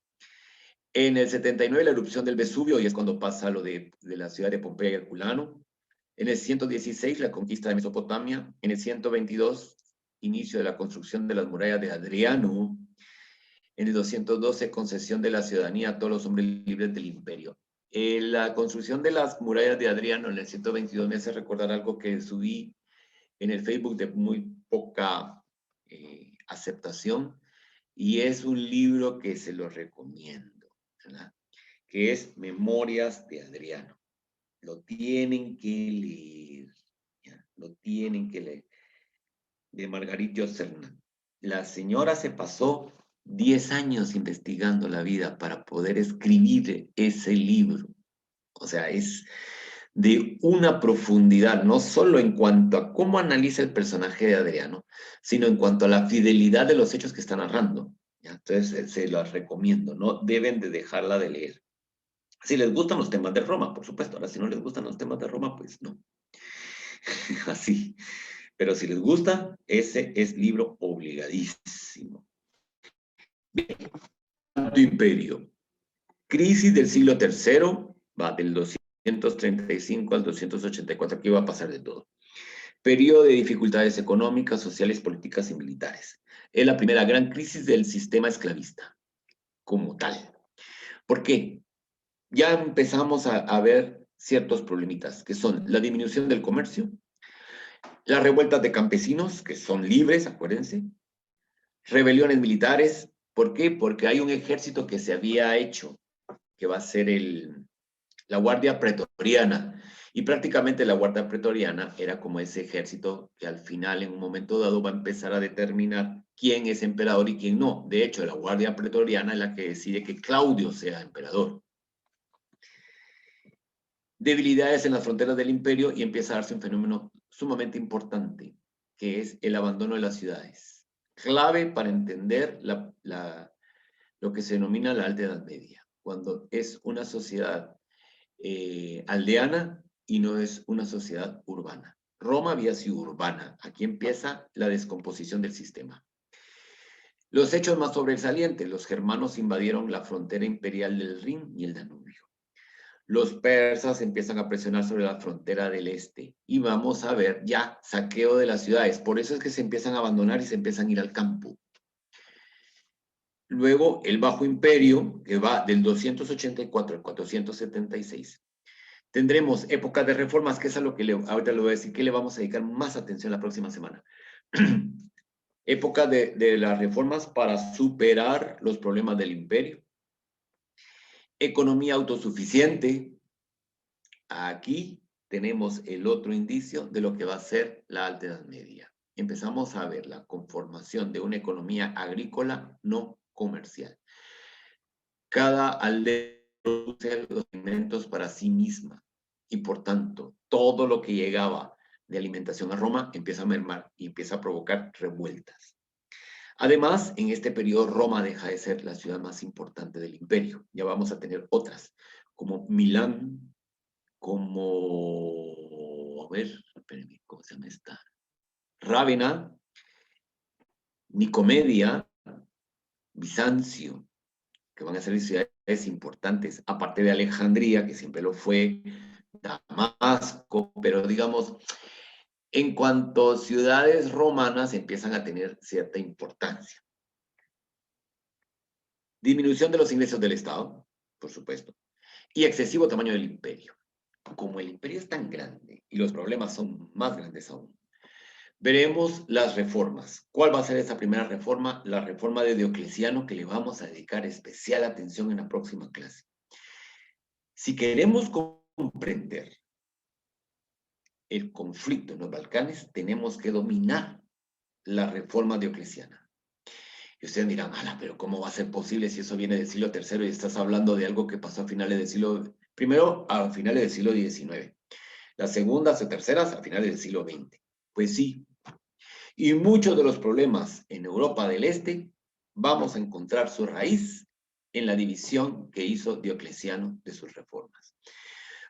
En el 79 la erupción del Vesubio, y es cuando pasa lo de la ciudad de Pompeya y Herculano. En el 116 la conquista de Mesopotamia. En el 122 inicio de la construcción de las murallas de Adriano. En el 212 concesión de la ciudadanía a todos los hombres libres del imperio. La construcción de las murallas de Adriano en el 122 me hace recordar algo que subí en el Facebook de muy poca aceptación, y es un libro que se lo recomiendo, ¿verdad? Que es Memorias de Adriano. Lo tienen que leer, ¿ya? Lo tienen que leer. De Margarita Cernan. La señora se pasó 10 años investigando la vida para poder escribir ese libro. O sea, es de una profundidad, no solo en cuanto a cómo analiza el personaje de Adriano, sino en cuanto a la fidelidad de los hechos que está narrando. ¿Ya? Entonces, se las recomiendo, no deben de dejarla de leer. Si les gustan los temas de Roma, por supuesto. Ahora, si no les gustan los temas de Roma, pues no. Así. Pero si les gusta, ese es libro obligadísimo. Bien. Imperio. Crisis del siglo III, va del 235 al 284, aquí va a pasar de todo. Periodo de dificultades económicas, sociales, políticas y militares. Es la primera gran crisis del sistema esclavista, como tal. ¿Por qué? Ya empezamos a ver ciertos problemitas, que son la disminución del comercio, las revueltas de campesinos, que son libres, acuérdense, rebeliones militares. ¿Por qué? Porque hay un ejército que se había hecho, que va a ser la Guardia Pretoriana, y prácticamente la Guardia Pretoriana era como ese ejército que al final, en un momento dado, va a empezar a determinar quién es emperador y quién no. De hecho, la Guardia Pretoriana es la que decide que Claudio sea emperador. Debilidades en las fronteras del imperio, y empieza a darse un fenómeno sumamente importante, que es el abandono de las ciudades. Clave para entender lo que se denomina la Alta Edad Media, cuando es una sociedad aldeana y no es una sociedad urbana. Roma había sido urbana. Aquí empieza la descomposición del sistema. Los hechos más sobresalientes: los germanos invadieron la frontera imperial del Rin y el Danubio. Los persas empiezan a presionar sobre la frontera del este. Y vamos a ver ya saqueo de las ciudades. Por eso es que se empiezan a abandonar y se empiezan a ir al campo. Luego, el Bajo Imperio, que va del 284 al 476. Tendremos épocas de reformas, que es a lo que ahorita le voy a decir, que le vamos a dedicar más atención la próxima semana. Época de las reformas para superar los problemas del imperio. Economía autosuficiente. Aquí tenemos el otro indicio de lo que va a ser la Alta Edad Media. Empezamos a ver la conformación de una economía agrícola no comercial. Cada aldea produce los alimentos para sí misma y por tanto todo lo que llegaba de alimentación a Roma empieza a mermar y empieza a provocar revueltas. Además, en este periodo Roma deja de ser la ciudad más importante del imperio. Ya vamos a tener otras, como Milán, como, a ver, espérenme, ¿cómo se llama esta? Rávena, Nicomedia, Bizancio, que van a ser ciudades importantes, aparte de Alejandría, que siempre lo fue, Damasco, pero digamos, en cuanto a ciudades romanas empiezan a tener cierta importancia. Disminución de los ingresos del Estado, por supuesto, y excesivo tamaño del imperio. Como el imperio es tan grande y los problemas son más grandes aún, veremos las reformas. ¿Cuál va a ser esa primera reforma? La reforma de Diocleciano, que le vamos a dedicar especial atención en la próxima clase. Si queremos comprender el conflicto en los Balcanes, tenemos que dominar la reforma diocleciana. Y ustedes dirán, pero ¿cómo va a ser posible si eso viene del siglo III y estás hablando de algo que pasó a finales del siglo... Primero, a finales del siglo XIX. Las segundas o terceras a finales del siglo XX. Pues sí. Y muchos de los problemas en Europa del Este vamos a encontrar su raíz en la división que hizo Diocleciano de sus reformas.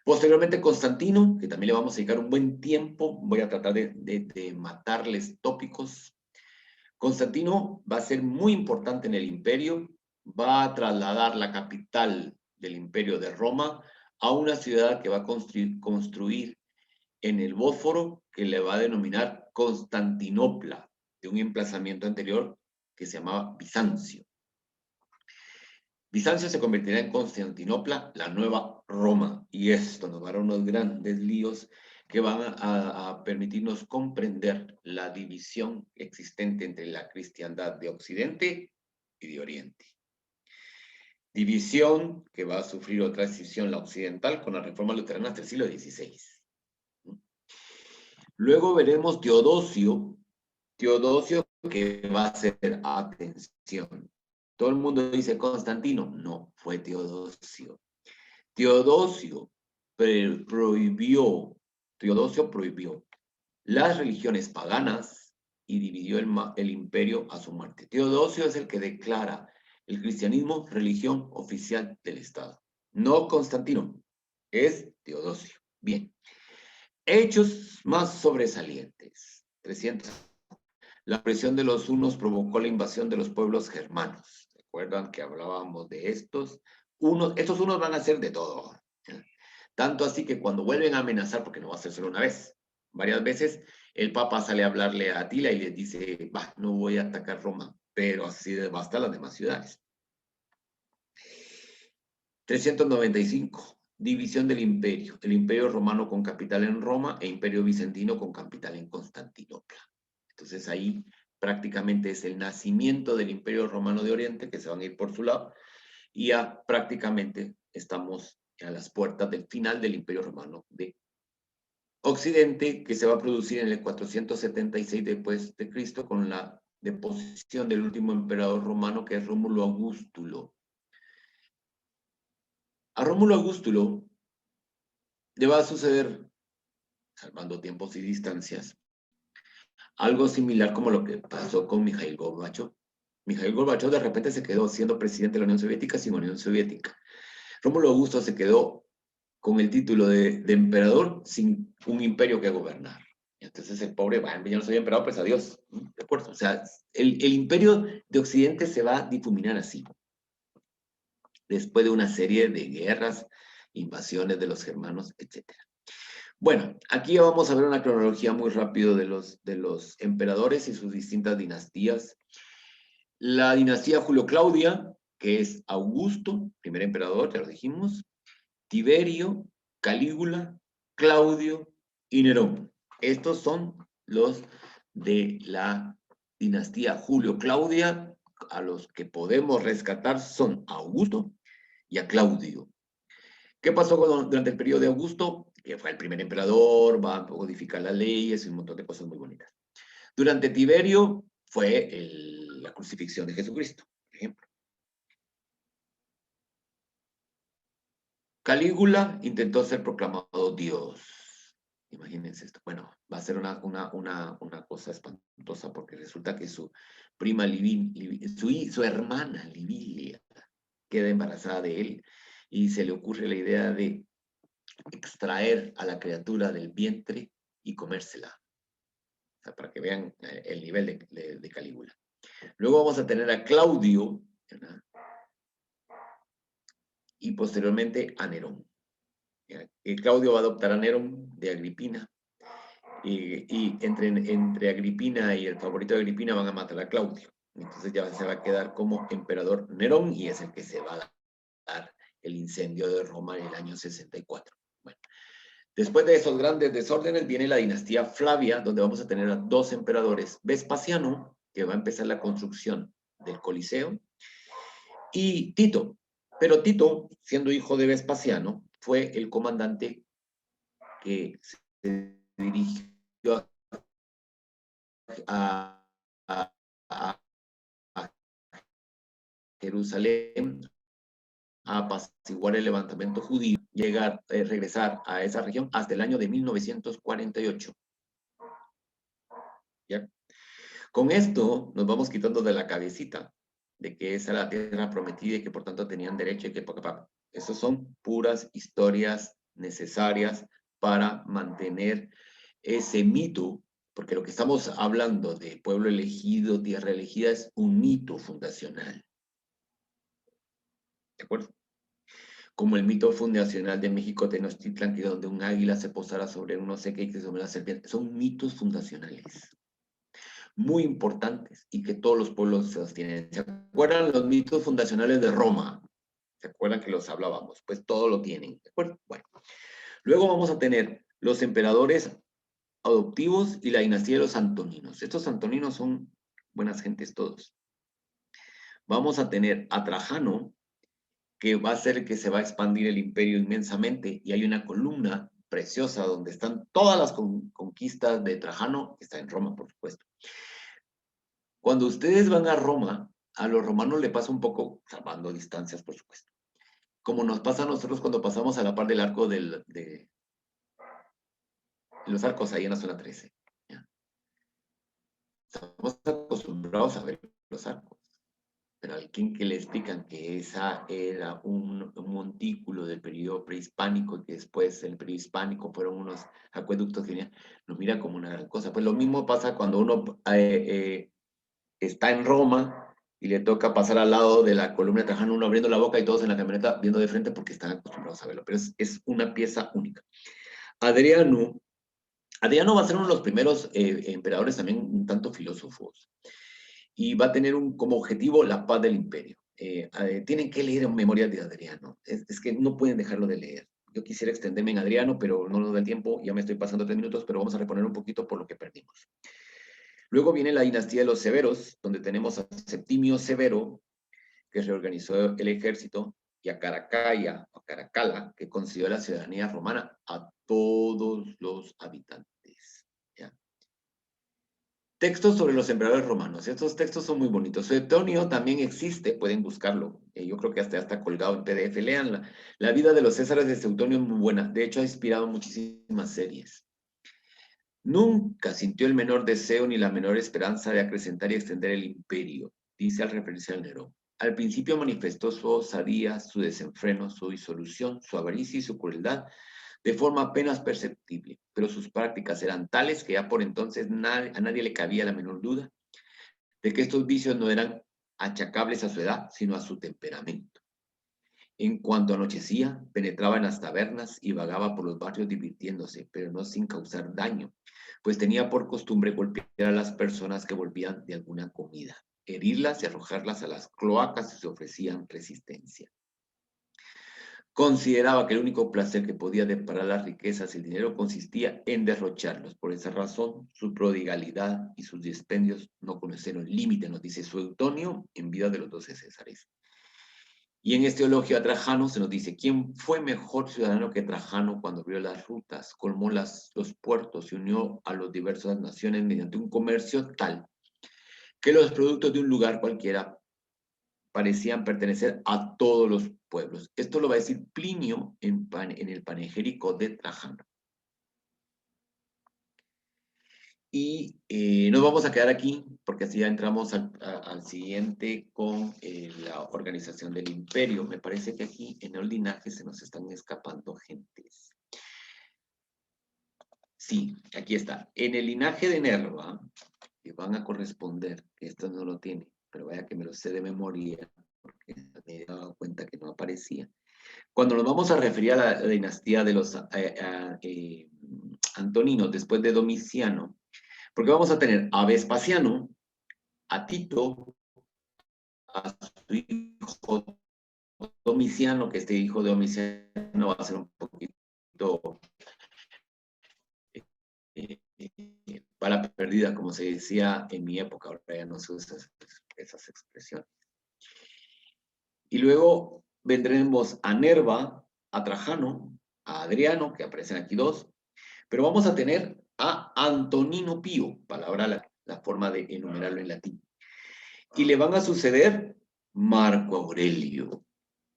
Posteriormente Constantino, que también le vamos a dedicar un buen tiempo, voy a tratar de matarles tópicos. Constantino va a ser muy importante en el imperio, va a trasladar la capital del imperio de Roma a una ciudad que va a construir en el Bósforo, que le va a denominar Constantinopla, de un emplazamiento anterior que se llamaba Bizancio. Bizancio se convertirá en Constantinopla, la nueva Roma, y esto nos dará unos grandes líos que van a permitirnos comprender la división existente entre la cristiandad de Occidente y de Oriente. División que va a sufrir otra decisión, la occidental, con la reforma luterana hasta el siglo XVI. Luego veremos Teodosio que va a hacer, atención. Todo el mundo dice Constantino, no, fue Teodosio. Teodosio prohibió las religiones paganas y dividió el imperio a su muerte. Teodosio es el que declara el cristianismo religión oficial del Estado. No Constantino, es Teodosio. Bien. Hechos más sobresalientes. 300. La presión de los hunos provocó la invasión de los pueblos germanos. ¿Recuerdan que hablábamos de estos? Estos hunos van a hacer de todo. Tanto así que cuando vuelven a amenazar, porque no va a ser solo una vez, varias veces, el Papa sale a hablarle a Atila y les dice, no voy a atacar Roma, pero así devasta las demás ciudades. 395. División del imperio. El imperio romano con capital en Roma e imperio bizantino con capital en Constantinopla. Entonces ahí prácticamente es el nacimiento del imperio romano de Oriente, que se van a ir por su lado, y ya prácticamente estamos a las puertas del final del imperio romano de Occidente, que se va a producir en el 476 después de Cristo con la deposición del último emperador romano, que es Rómulo Augustulo. A Rómulo Augustulo le va a suceder, salvando tiempos y distancias, algo similar como lo que pasó con Mikhail Gorbachev. Mikhail Gorbachev de repente se quedó siendo presidente de la Unión Soviética sin Unión Soviética. Rómulo Augusto se quedó con el título de emperador sin un imperio que gobernar. Entonces el pobre, yo no soy emperador, pues adiós. ¿De acuerdo? O sea, el imperio de Occidente se va a difuminar así. Después de una serie de guerras, invasiones de los germanos, etc. Bueno, aquí vamos a ver una cronología muy rápido de los emperadores y sus distintas dinastías. La dinastía Julio-Claudia, que es Augusto, primer emperador, ya lo dijimos. Tiberio, Calígula, Claudio y Nerón. Estos son los de la dinastía Julio-Claudia. A los que podemos rescatar son a Augusto y a Claudio. ¿Qué pasó durante el periodo de Augusto? Que fue el primer emperador, va a codificar las leyes y un montón de cosas muy bonitas. Durante Tiberio fue la crucifixión de Jesucristo, por ejemplo. Calígula intentó ser proclamado Dios. Imagínense esto. Bueno, va a ser una cosa espantosa porque resulta que su prima su hermana Livilia queda embarazada de él y se le ocurre la idea de extraer a la criatura del vientre y comérsela. O sea, para que vean el nivel de Calígula. Luego vamos a tener a Claudio, ¿verdad? Y posteriormente a Nerón. Claudio va a adoptar a Nerón de Agripina. Y entre Agripina y el favorito de Agripina van a matar a Claudio. Entonces ya se va a quedar como emperador Nerón y es el que se va a dar el incendio de Roma en el año 64. Bueno, después de esos grandes desórdenes viene la dinastía Flavia, donde vamos a tener a dos emperadores. Vespasiano, que va a empezar la construcción del Coliseo, y Tito. Pero Tito, siendo hijo de Vespasiano, fue el comandante que se dirigió a Jerusalén a apaciguar el levantamiento judío, regresar a esa región hasta el año de 1948. ¿Ya? Con esto nos vamos quitando de la cabecita de que esa era la tierra prometida y que por tanto tenían derecho y que esas son puras historias necesarias para mantener ese mito, porque lo que estamos hablando de pueblo elegido, tierra elegida, es un mito fundacional. ¿De acuerdo? Como el mito fundacional de México Tenochtitlan, que donde un águila se posara sobre un no sé qué y que sobre una serpiente. Son mitos fundacionales muy importantes y que todos los pueblos se sostienen. ¿Se acuerdan los mitos fundacionales de Roma? ¿Se acuerdan que los hablábamos? Pues todo lo tienen, ¿de acuerdo? Bueno, luego vamos a tener los emperadores adoptivos y la dinastía de los antoninos. Estos antoninos son buenas gentes todos. Vamos a tener a Trajano, que va a ser que se va a expandir el imperio inmensamente, y hay una columna preciosa donde están todas las conquistas de Trajano, que está en Roma, por supuesto. Cuando ustedes van a Roma, a los romanos le pasa un poco, salvando distancias, por supuesto, como nos pasa a nosotros cuando pasamos a la par del arco de los arcos ahí en la zona 13. ¿Ya? Estamos acostumbrados a ver los arcos, pero al quien que le explican que esa era un montículo del periodo prehispánico y que después el periodo hispánico fueron unos acueductos que venían, lo mira como una gran cosa. Pues lo mismo pasa cuando uno está en Roma y le toca pasar al lado de la columna de Trajano, uno abriendo la boca y todos en la camioneta viendo de frente porque están acostumbrados a verlo, pero es una pieza única. Adriano va a ser uno de los primeros emperadores también un tanto filósofos y va a tener como objetivo la paz del imperio. Tienen que leer en Memorias de Adriano, es que no pueden dejarlo de leer. Yo quisiera extenderme en Adriano, pero no nos da el tiempo, ya me estoy pasando 3 minutos, pero vamos a reponer un poquito por lo que perdimos. Luego viene la dinastía de los Severos, donde tenemos a Septimio Severo, que reorganizó el ejército, y a Caracalla, o Caracalla, que concedió la ciudadanía romana a todos los habitantes. ¿Ya? Textos sobre los emperadores romanos. Estos textos son muy bonitos. Suetonio también existe, pueden buscarlo. Yo creo que hasta está colgado en PDF. Leanla. La vida de los Césares de Suetonio es muy buena. De hecho, ha inspirado muchísimas series. Nunca sintió el menor deseo ni la menor esperanza de acrecentar y extender el imperio, dice al referirse al Nerón. Al principio manifestó su osadía, su desenfreno, su disolución, su avaricia y su crueldad de forma apenas perceptible, pero sus prácticas eran tales que ya por entonces a nadie le cabía la menor duda de que estos vicios no eran achacables a su edad, sino a su temperamento. En cuanto anochecía, penetraba en las tabernas y vagaba por los barrios divirtiéndose, pero no sin causar daño, pues tenía por costumbre golpear a las personas que volvían de alguna comida, herirlas y arrojarlas a las cloacas si se ofrecían resistencia. consideraba que el único placer que podía deparar las riquezas y el dinero consistía en derrocharlos. Por esa razón, su prodigalidad y sus dispendios no conocieron límite, nos dice Suetonio en Vida de los 12 Césares. Y en este elogio a Trajano se nos dice, ¿quién fue mejor ciudadano que Trajano cuando abrió las rutas, colmó los puertos y unió a las diversas naciones mediante un comercio tal que los productos de un lugar cualquiera parecían pertenecer a todos los pueblos? Esto lo va a decir Plinio en el panegírico de Trajano. Y nos vamos a quedar aquí, porque así ya entramos al siguiente con la organización del imperio. Me parece que aquí en el linaje se nos están escapando gentes. Sí, aquí está. En el linaje de Nerva, que van a corresponder, que esto no lo tiene, pero vaya que me lo sé de memoria, porque me he dado cuenta que no aparecía. Cuando nos vamos a referir a la dinastía de los Antoninos después de Domiciano, porque vamos a tener a Vespasiano, a Tito, a su hijo Domiciano, que este hijo de Domiciano va a ser un poquito bala perdida, como se decía en mi época, ahora ya no se usan esas expresiones. Y luego vendremos a Nerva, a Trajano, a Adriano, que aparecen aquí dos, pero vamos a tener a Antonino Pío, palabra la forma de enumerarlo en latín. Y le van a suceder Marco Aurelio.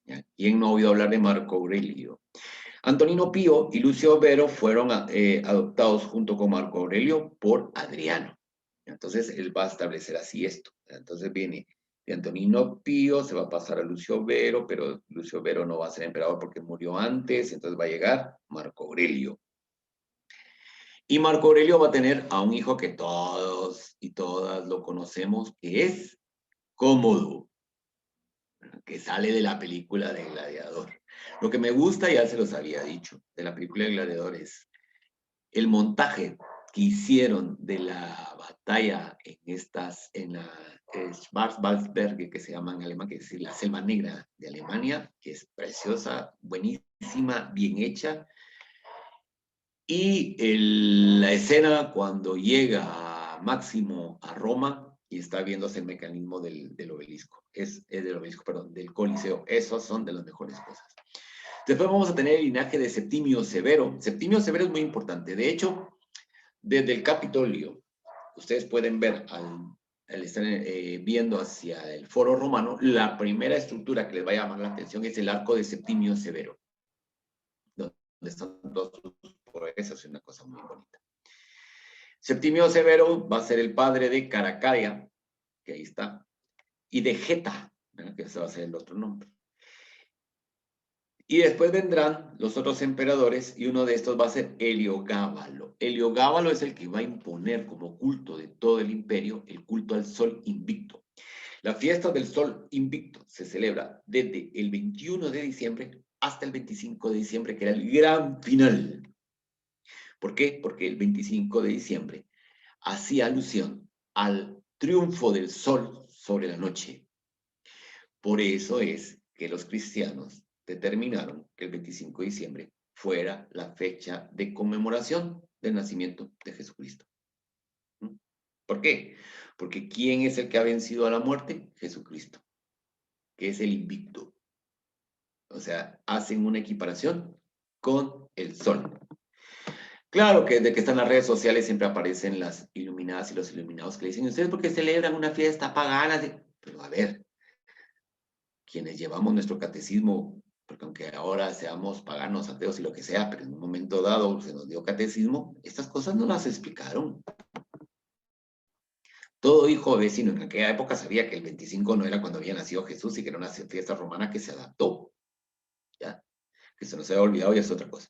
¿Ya? ¿Quién no ha oído hablar de Marco Aurelio? Antonino Pío y Lucio Vero fueron adoptados junto con Marco Aurelio por Adriano. Entonces él va a establecer así esto. Entonces viene de Antonino Pío, se va a pasar a Lucio Vero, pero Lucio Vero no va a ser emperador porque murió antes, entonces va a llegar Marco Aurelio. Y Marco Aurelio va a tener a un hijo que todos y todas lo conocemos, que es Cómodo, que sale de la película de Gladiador. Lo que me gusta, ya se los había dicho, de la película de Gladiador es el montaje que hicieron de la batalla en la Schwarzwaldberg, que se llama en alemán, que es decir, la Selva Negra de Alemania, que es preciosa, buenísima, bien hecha. Y la escena cuando llega Máximo a Roma y está viéndose el mecanismo del obelisco, del obelisco, perdón, del Coliseo. Esos son de las mejores cosas. Después vamos a tener el linaje de Septimio Severo. Septimio Severo es muy importante. De hecho, desde el Capitolio, ustedes pueden ver al estar viendo hacia el Foro Romano, la primera estructura que les va a llamar la atención es el arco de Septimio Severo, donde están todos sus poetas, es una cosa muy bonita. Septimio Severo va a ser el padre de Caracalla, que ahí está, y de Geta, que ese va a ser el otro nombre. Y después vendrán los otros emperadores y uno de estos va a ser Heliogábalo. Heliogábalo es el que va a imponer como culto de todo el imperio el culto al sol invicto. La fiesta del sol invicto se celebra desde el 21 de diciembre hasta el 25 de diciembre, que era el gran final. ¿Por qué? Porque el 25 de diciembre hacía alusión al triunfo del sol sobre la noche. Por eso es que los cristianos determinaron que el 25 de diciembre fuera la fecha de conmemoración del nacimiento de Jesucristo. ¿Por qué? Porque ¿quién es el que ha vencido a la muerte? Jesucristo, que es el invicto. O sea, hacen una equiparación con el sol. Claro que desde que están las redes sociales siempre aparecen las iluminadas y los iluminados que le dicen, ¿ustedes por qué celebran una fiesta pagana? Pero a ver, quienes llevamos nuestro catecismo, porque aunque ahora seamos paganos, ateos y lo que sea, pero en un momento dado se nos dio catecismo, estas cosas no las explicaron. Todo hijo vecino en aquella época sabía que el 25 no era cuando había nacido Jesús y que era una fiesta romana que se adaptó. ¿Ya? Que se nos había olvidado y es otra cosa.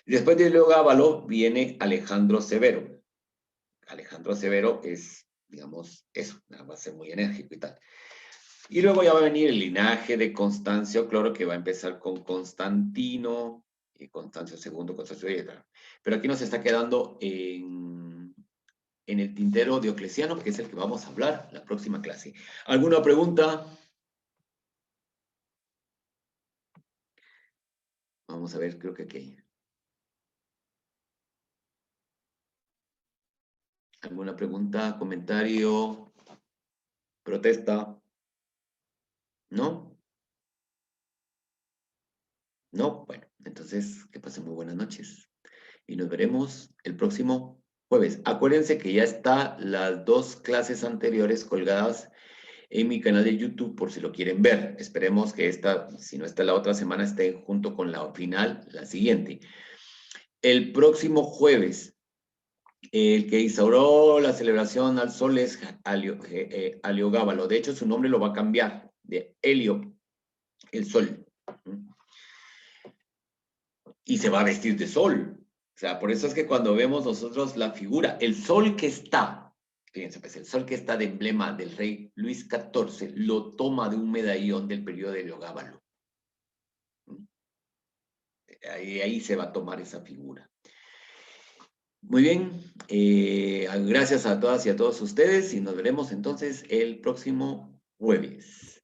Después de Heliogábalo viene Alejandro Severo. Alejandro Severo es, digamos, eso, va a ser muy enérgico y tal. Y luego ya va a venir el linaje de Constancio Cloro, que va a empezar con Constantino, y Constancio II, Constancio y tal. Pero aquí nos está quedando en el tintero Diocleciano, que es el que vamos a hablar la próxima clase. ¿Alguna pregunta? Vamos a ver, creo que aquí. ¿Alguna pregunta, comentario, protesta? ¿No? ¿No? Bueno, entonces que pasen muy buenas noches. Y nos veremos el próximo jueves. Acuérdense que ya está las 2 clases anteriores colgadas en mi canal de YouTube por si lo quieren ver. Esperemos que esta, si no está la otra semana, esté junto con la final, la siguiente. El próximo jueves, el que instauró la celebración al sol es Heliogábalo. De hecho, su nombre lo va a cambiar de Helio, el sol. Y se va a vestir de sol. O sea, por eso es que cuando vemos nosotros la figura, el sol que está, fíjense, pues el sol que está de emblema del rey Luis XIV, lo toma de un medallón del periodo de Heliogábalo. Ahí se va a tomar esa figura. Muy bien, gracias a todas y a todos ustedes y nos veremos entonces el próximo jueves.